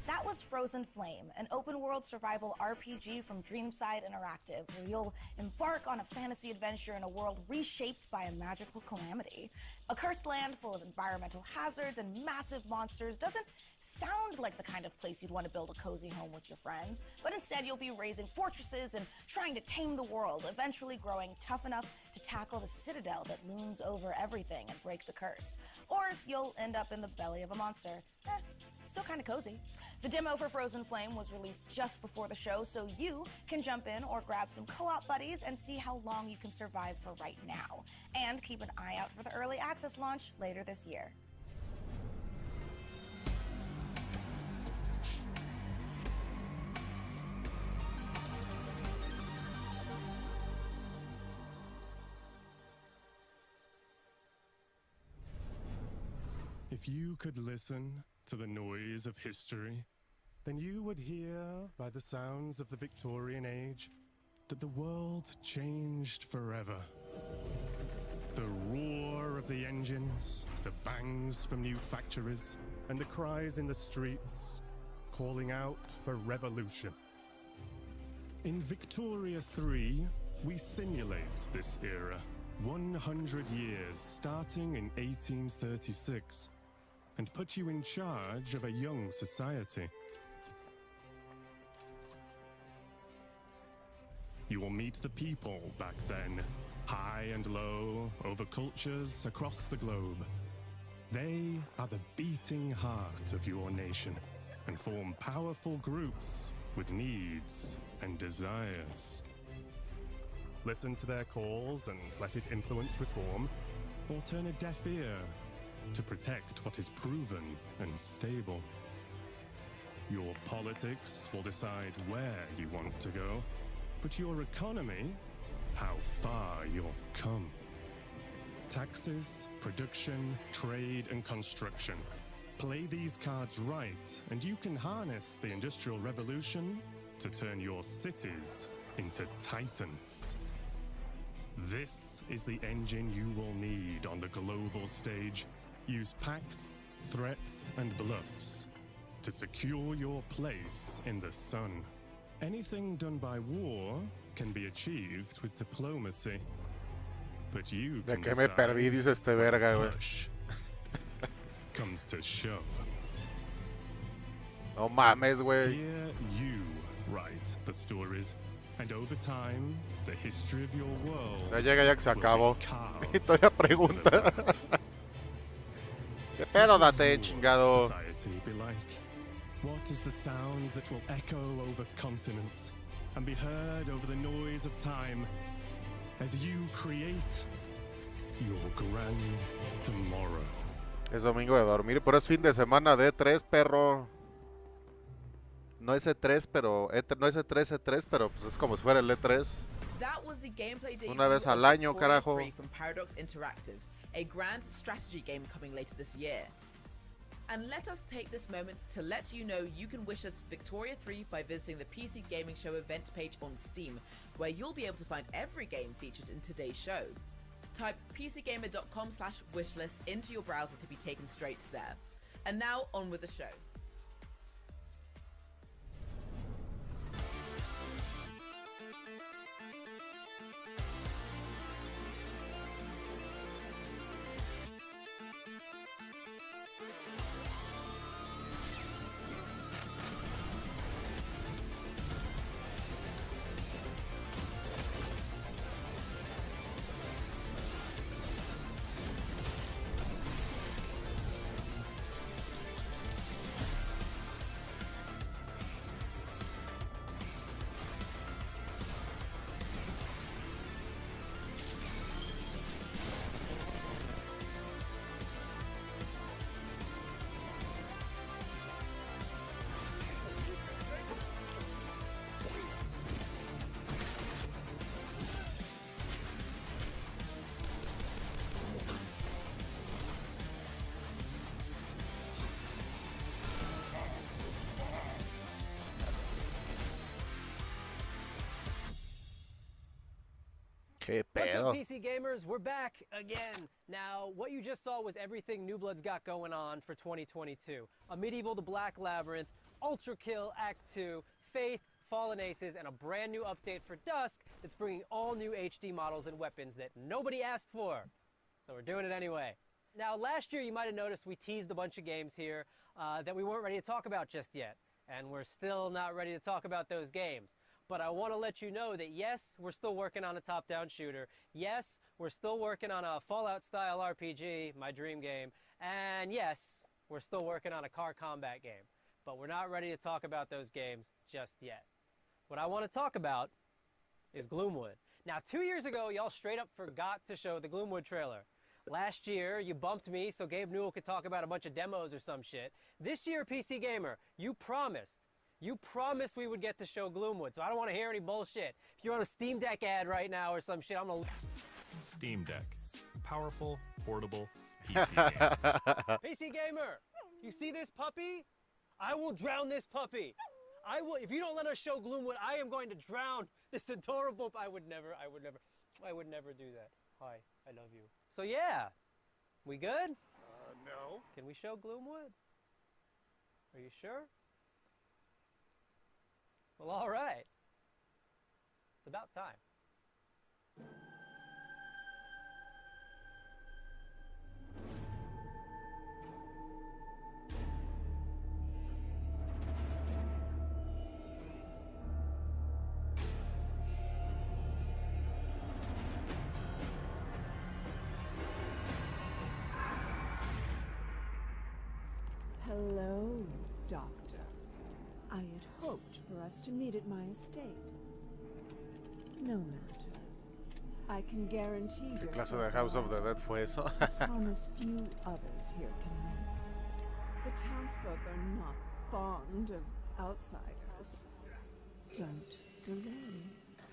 That was Frozen Flame, an open-world survival RPG from Dreamside Interactive, where you'll embark on a fantasy adventure in a world reshaped by a magical calamity. A cursed land full of environmental hazards and massive monsters doesn't sound like the kind of place you'd want to build a cozy home with your friends, but instead you'll be raising fortresses and trying to tame the world, eventually growing tough enough to tackle the citadel that looms over everything and break the curse. Or you'll end up in the belly of a monster. Still kind of cozy. The demo for Frozen Flame was released just before the show, so you can jump in or grab some co-op buddies and see how long you can survive for right now. And keep an eye out for the early access launch later this year. If you could listen to the noise of history, then you would hear by the sounds of the Victorian age that the world changed forever. The roar of the engines, the bangs from new factories, and the cries in the streets calling out for revolution. In Victoria 3, we simulate this era, 100 years starting in 1836. And put you in charge of a young society. You will meet the people back then, high and low, over cultures across the globe. They are the beating heart of your nation and form powerful groups with needs and desires. Listen to their calls and let it influence reform, or turn a deaf ear to protect what is proven and stable. Your politics will decide where you want to go, but your economy, how far you'll come. Taxes, production, trade, and construction. Play these cards right, and you can harness the Industrial Revolution to turn your cities into titans. This is the engine you will need on the global stage. Use pacts, threats, and bluffs to secure your place in the sun. Anything done by war can be achieved with diplomacy. But you De can que me perdí, dice este verga, güey. Comes to shove. No mames, güey. Here you write the stories, and over time, the history of your world. Ya llega ya que se acabó. Y todavía pregunta. ¿Qué pedo, date, chingado? Society be like? What is the sound that will echo over continents and be heard over the noise of time as you create your grand tomorrow? Es domingo de dormir, pero es fin de semana de E3, perro. No es E3, pero no es E3, pero pues es como si fuera el E3. Una vez al año, carajo. From Paradox Interactive, a grand strategy game coming later this year. And let us take this moment to let you know you can wish us Victoria 3 by visiting the PC Gaming Show event page on Steam, where you'll be able to find every game featured in today's show. Type pcgamer.com/wishlist into your browser to be taken straight to there. And now, on with the show. ¿Qué What's up, pedo? PC gamers? We're back again. Now, what you just saw was everything New Blood's got going on for 2022. A Medieval to Black Labyrinth, Ultra Kill Act 2, Faith, Fallen Aces, and a brand new update for Dusk that's bringing all new HD models and weapons that nobody asked for. So we're doing it anyway. Now, last year you might have noticed we teased a bunch of games here that we weren't ready to talk about just yet. And we're still not ready to talk about those games. But I want to let you know that yes, we're still working on a top-down shooter. Yes, we're still working on a Fallout-style RPG, my dream game. And yes, we're still working on a car combat game. But we're not ready to talk about those games just yet. What I want to talk about is Gloomwood. Now, 2 years ago, y'all straight up forgot to show the Gloomwood trailer. Last year, you bumped me so Gabe Newell could talk about a bunch of demos or some shit. This year, PC Gamer, you promised we would get to show Gloomwood, so I don't want to hear any bullshit. If you're on a Steam Deck ad right now or some shit, I'm gonna... Steam Deck. Powerful, portable, PC game. PC Gamer, you see this puppy? I will drown this puppy. I will, if you don't let us show Gloomwood, I am going to drown this adorable... I would never do that. Hi, I love you. So yeah, we good? No. Can we show Gloomwood? Are you sure? Well, all right. It's about time. Hello, Doctor. I had hoped for us to meet at my estate. No matter. I can guarantee ¿Qué your clase de House of the Dead fue eso? promise few others here can make. The townsfolk are not fond of outsiders. Don't delay.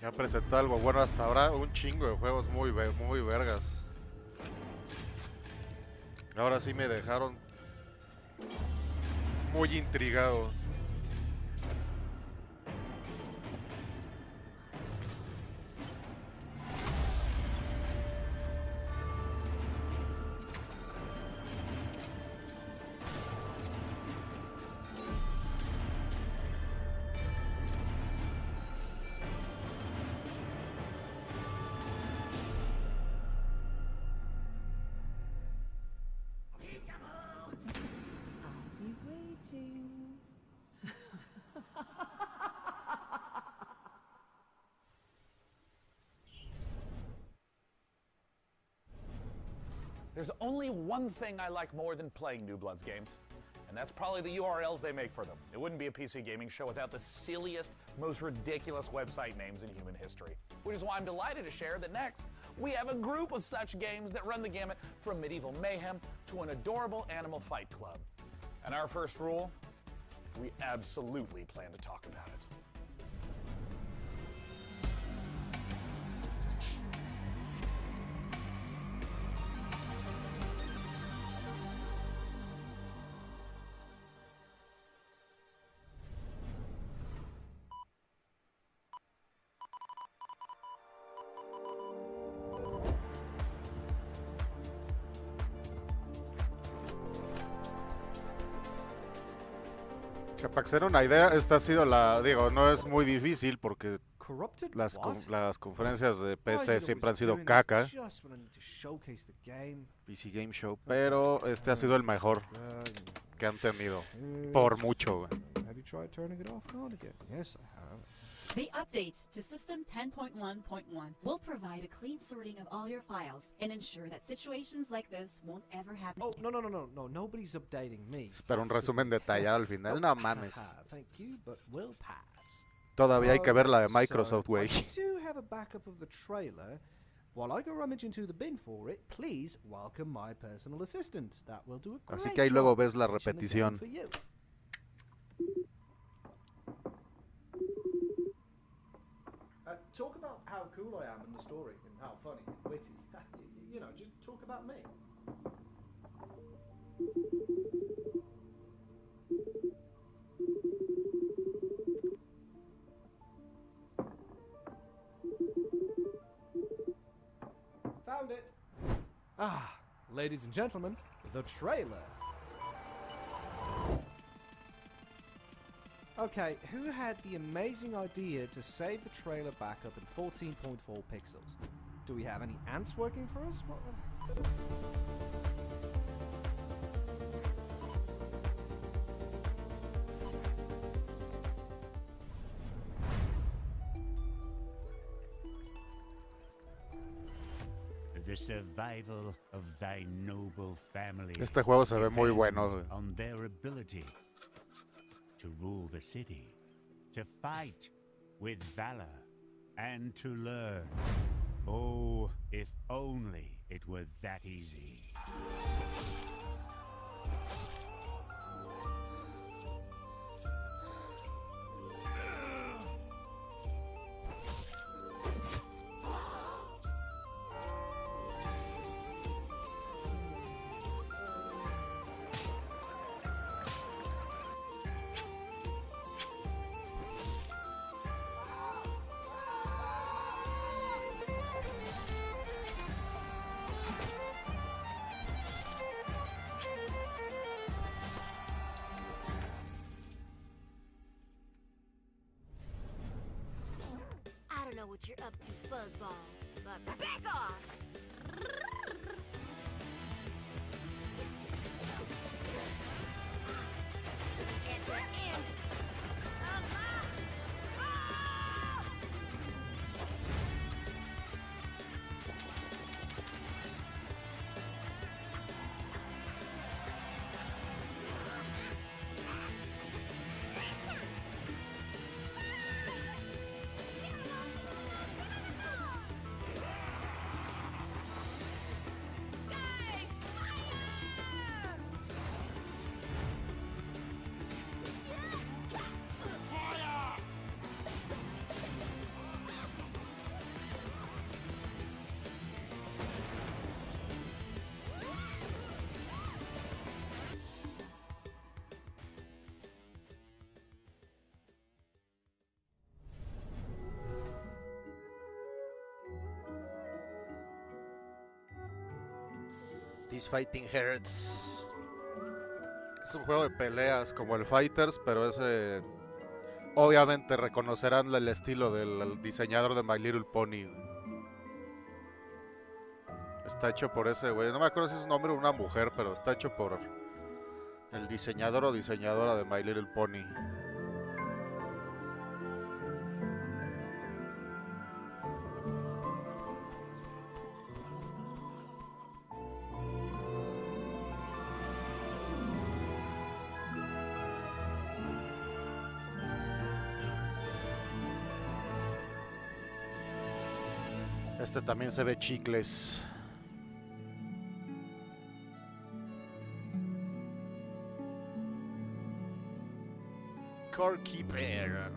Ya presentó algo bueno hasta ahora, un chingo de juegos muy vergas. Ahora sí me dejaron muy intrigado. There's only one thing I like more than playing New Bloods games, and that's probably the URLs they make for them. It wouldn't be a PC gaming show without the silliest, most ridiculous website names in human history. Which is why I'm delighted to share that next, we have a group of such games that run the gamut from medieval mayhem to an adorable animal fight club. And our first rule, we absolutely plan to talk about it. Para que se den una idea, esta ha sido no es muy difícil porque las conferencias de PC siempre han sido caca. PC Game Show, pero este ha sido el mejor que han tenido, por mucho. The update to System 10.1.1 will provide a clean sorting of all your files and ensure that situations like this won't ever happen. Oh, no, nobody's updating me. Espera un resumen detallado al final, no mames. Thank you, but we'll pass. Todavía hay que ver la de Microsoft, güey. I do have a backup of the trailer. While I go rummage into the bin for it, please welcome my personal assistant. That will do a great Así que ahí luego job ves la watching the game repetición. for you. Talk about how cool I am in the story and how funny and witty. You know, just talk about me. Ah, ladies and gentlemen, the trailer. Okay, who had the amazing idea to save the trailer back up in 14.4 pixels? Do we have any ants working for us? What? The survival of thy noble family. Este juego se ve muy bueno. depends on their ability to rule the city, to fight with valor, and to learn. Oh, if only it were that easy. I don't know what you're up to, Fuzzball, but back off! At the end of my... This Fighting Hurts. Es un juego de peleas como el Fighters, pero ese... Obviamente reconocerán el estilo del diseñador de My Little Pony. Está hecho por ese güey. No me acuerdo si es un hombre o una mujer, pero está hecho por el diseñador o diseñadora de My Little Pony. Este también se ve chicles. Core Keeper.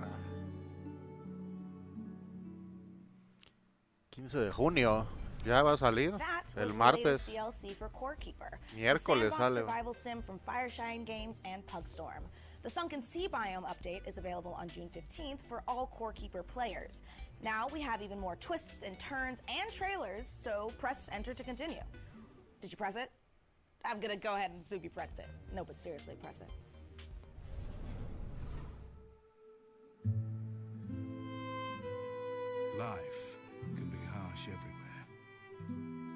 15 de junio. Ya va a salir. El martes. DLC for Core Keeper, Miércoles sandbox sale. survival sim from Fireshine Games and Pugstorm. The Sunken Sea biome update is available on June 15th for all Core Keeper players. Now we have even more twists and turns and trailers, so press enter to continue. Did you press it? I'm gonna go ahead and assume you pressed it. No, but seriously, press it. Life can be harsh everywhere.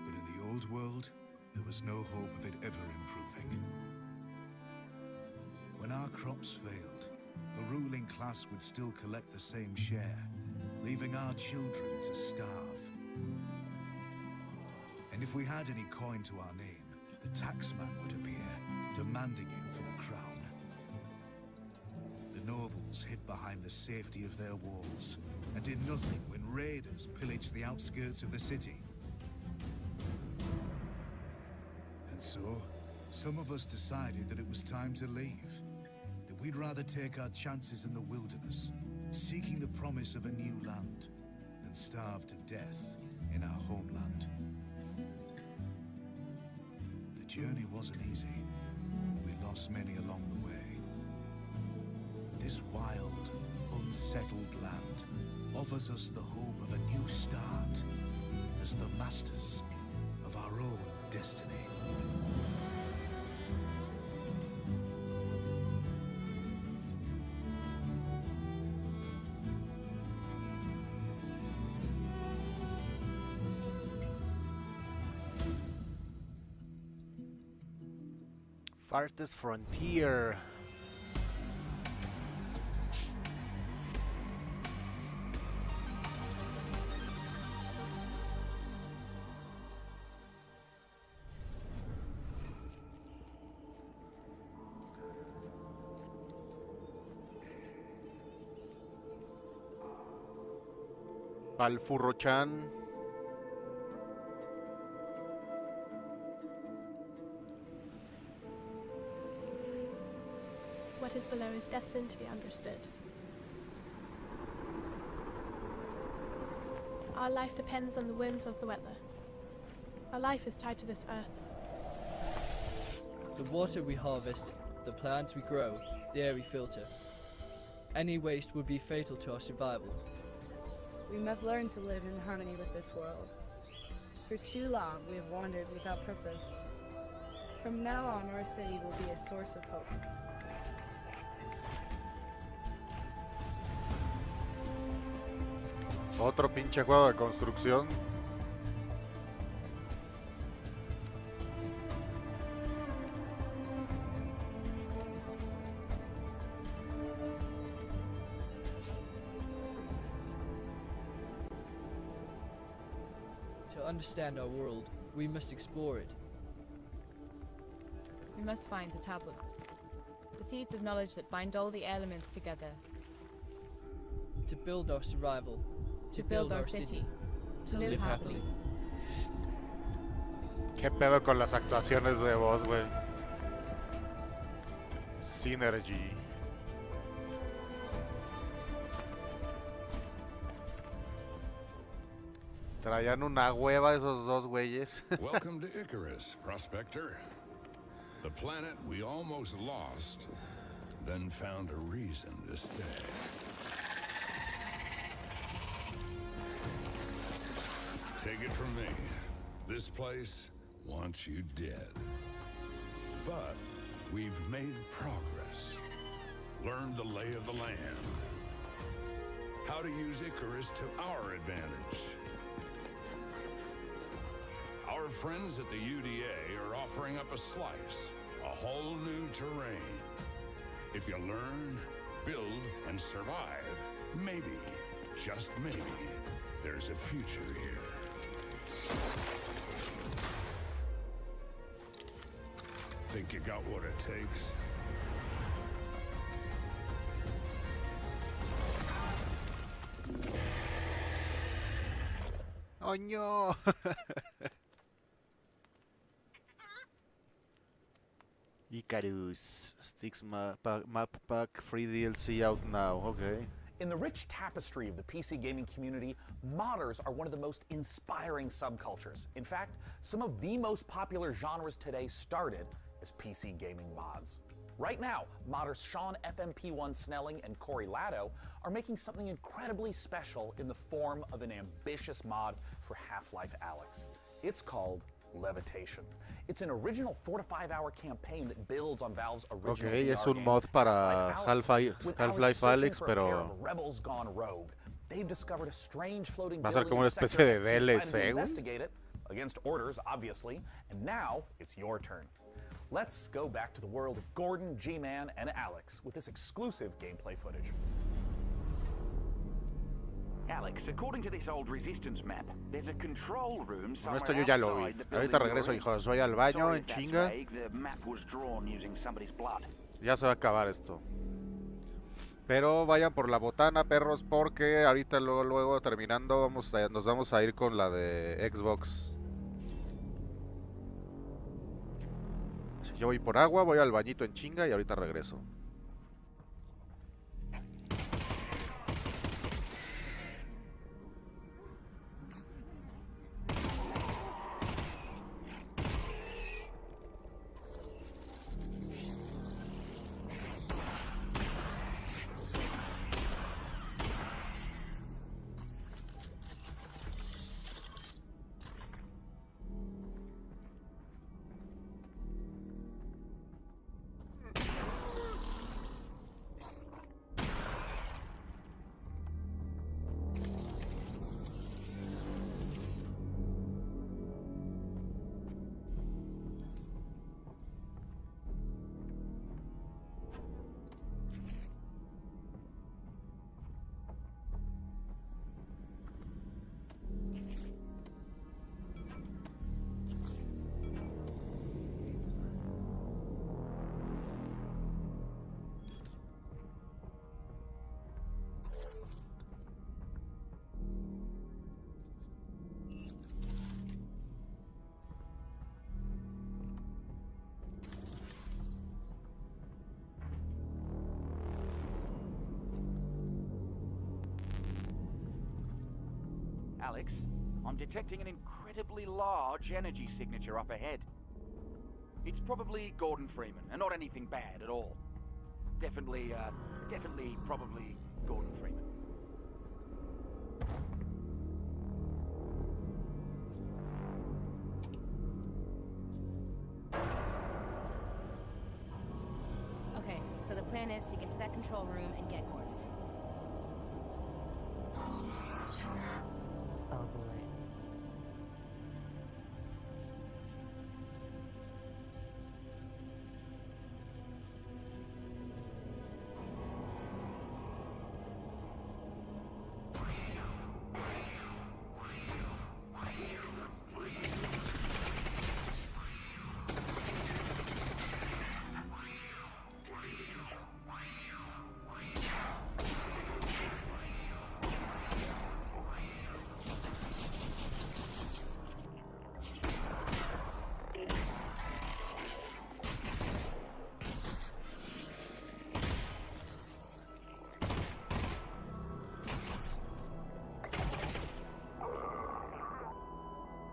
But in the old world, there was no hope of it ever improving. When our crops failed, the ruling class would still collect the same share, leaving our children to starve. And if we had any coin to our name, the taxman would appear, demanding it for the crown. The nobles hid behind the safety of their walls and did nothing when raiders pillaged the outskirts of the city. And so, some of us decided that it was time to leave, that we'd rather take our chances in the wilderness, seeking the promise of a new land, than starve to death in our homeland. The journey wasn't easy. We lost many along the way. This wild, unsettled land offers us the hope of a new start as the masters of our own destiny. Farthest Frontier. Al Furro-chan. What is below is destined to be understood. Our life depends on the whims of the weather. Our life is tied to this earth. The water we harvest, the plants we grow, the air we filter. Any waste would be fatal to our survival. We must learn to live in harmony with this world. For too long, we have wandered without purpose. From now on, our city will be a source of hope. Otro pinche juego de construcción. To understand our world, we must explore it. We must find the tablets, the seeds of knowledge that bind all the elements together. To build our survival. To build our city. To live happily. ¿Qué pedo con las actuaciones de voz, güey? Synergy. Traían una hueva esos dos güeyes. Welcome to Icarus, Prospector. The planet we almost lost, then found a reason to stay. Take it from me, this place wants you dead. But we've made progress, learned the lay of the land, how to use Icarus to our advantage. Our friends at the UDA are offering up a slice, a whole new terrain. If you learn, build, and survive, maybe, just maybe, there's a future here. Think you got what it takes? Oh no! Icarus Sticks map pack free DLC out now. Okay. In the rich tapestry of the PC gaming community, modders are one of the most inspiring subcultures. In fact, some of the most popular genres today started as PC gaming mods. Right now, modders Sean FMP1 Snelling and Corey Latto are making something incredibly special in the form of an ambitious mod for Half-Life Alyx. It's called Levitation. It's an original 4 to 5 hour campaign that builds on Valve's original Okay, VR es un game, mod para Half-Life Alyx. With Half-Life searching Alyx, for a pair pero of rebels gone rogue, they've discovered a strange floating va a ser building como una sector especie de that's decided to DLC, güey. investigate it, against orders, obviously, and now it's your turn. Let's go back to the world of Gordon, G-Man, and Alyx with this exclusive gameplay footage. Alyx, according to this old resistance map, there's a control room Bueno, somewhere esto yo ya lo vi. outside the Ahorita building regreso, you're in. hijos. Voy al baño Sorry en if that's chinga. vague, the map was drawn using somebody's blood. Ya se va a acabar esto. Pero vayan por la botana, perros, porque ahorita luego terminando nos vamos a ir con la de Xbox. Así que yo voy por agua, voy al bañito en chinga y ahorita regreso. Alex. I'm detecting an incredibly large energy signature up ahead. It's probably Gordon Freeman, and not anything bad at all. Definitely, probably Gordon Freeman. Okay, so the plan is to get to that control room and get Gordon. Oh boy.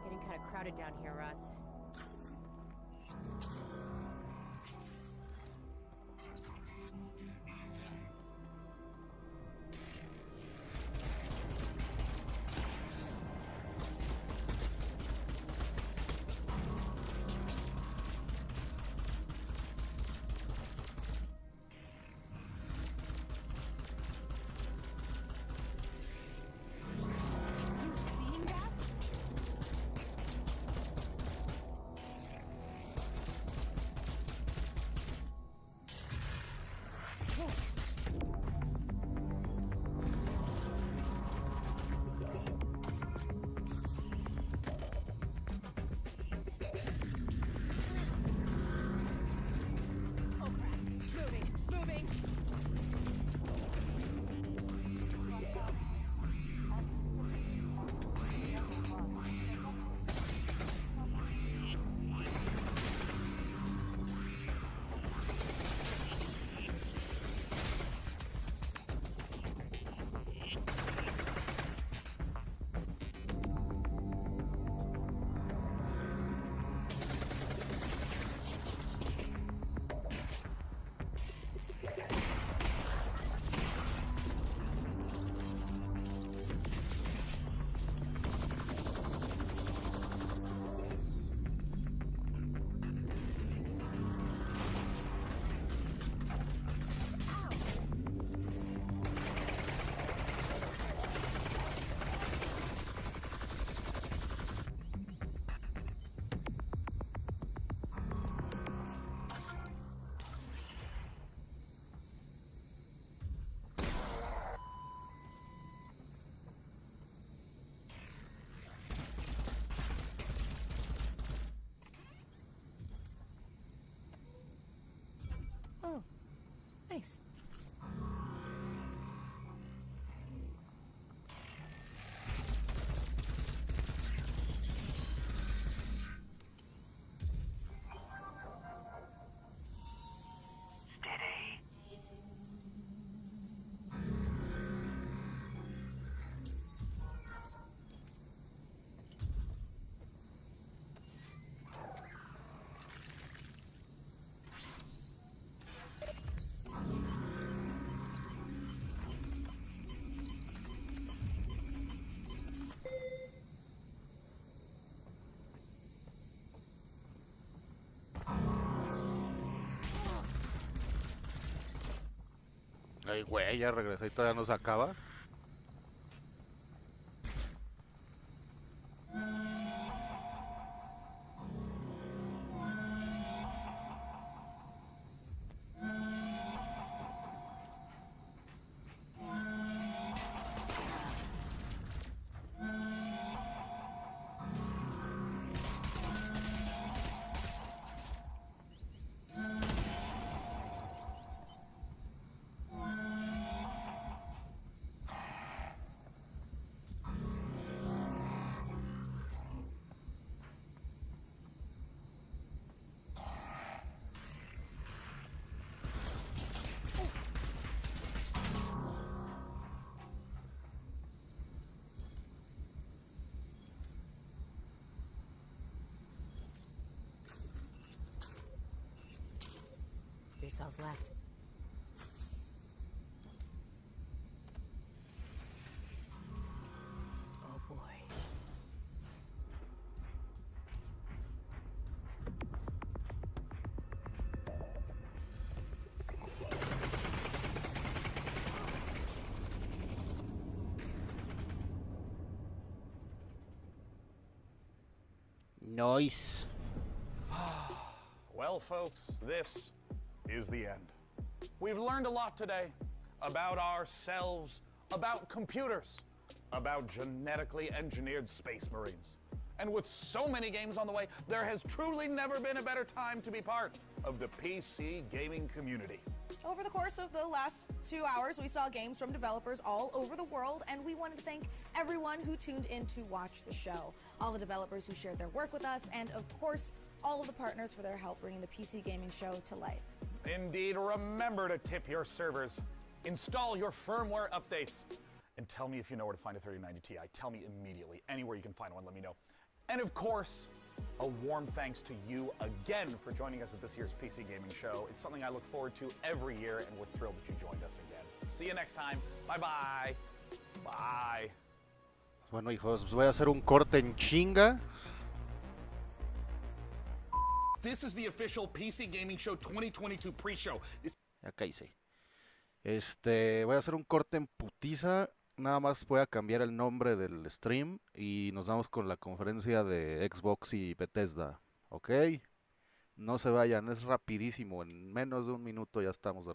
Getting kind of crowded down here, Russ. Oh, nice. Ay, güey, ya regresé y todavía no se acaba. cells left. Oh boy. Nice. Well, folks, this is the end. We've learned a lot today about ourselves, about computers, about genetically engineered space marines. And with so many games on the way, there has truly never been a better time to be part of the PC gaming community. Over the course of the last 2 hours, we saw games from developers all over the world, and we wanted to thank everyone who tuned in to watch the show. All the developers who shared their work with us, and of course, all of the partners for their help bringing the PC gaming show to life. Indeed, remember to tip your servers, install your firmware updates, and tell me if you know where to find a 3090 Ti. Tell me immediately. Anywhere you can find one, let me know. And of course, a warm thanks to you again for joining us at this year's PC Gaming Show. It's something I look forward to every year, and we're thrilled that you joined us again. See you next time. Bye-bye. Bye. Bueno, hijos, pues voy a hacer un corte en chinga. This is the official PC Gaming Show 2022 pre-show. Acá hice. Voy a hacer un corte en putiza. Nada más voy a cambiar el nombre del stream y nos vamos con la conferencia de Xbox y Bethesda. ¿Ok? No se vayan, es rapidísimo. En menos de un minuto ya estamos de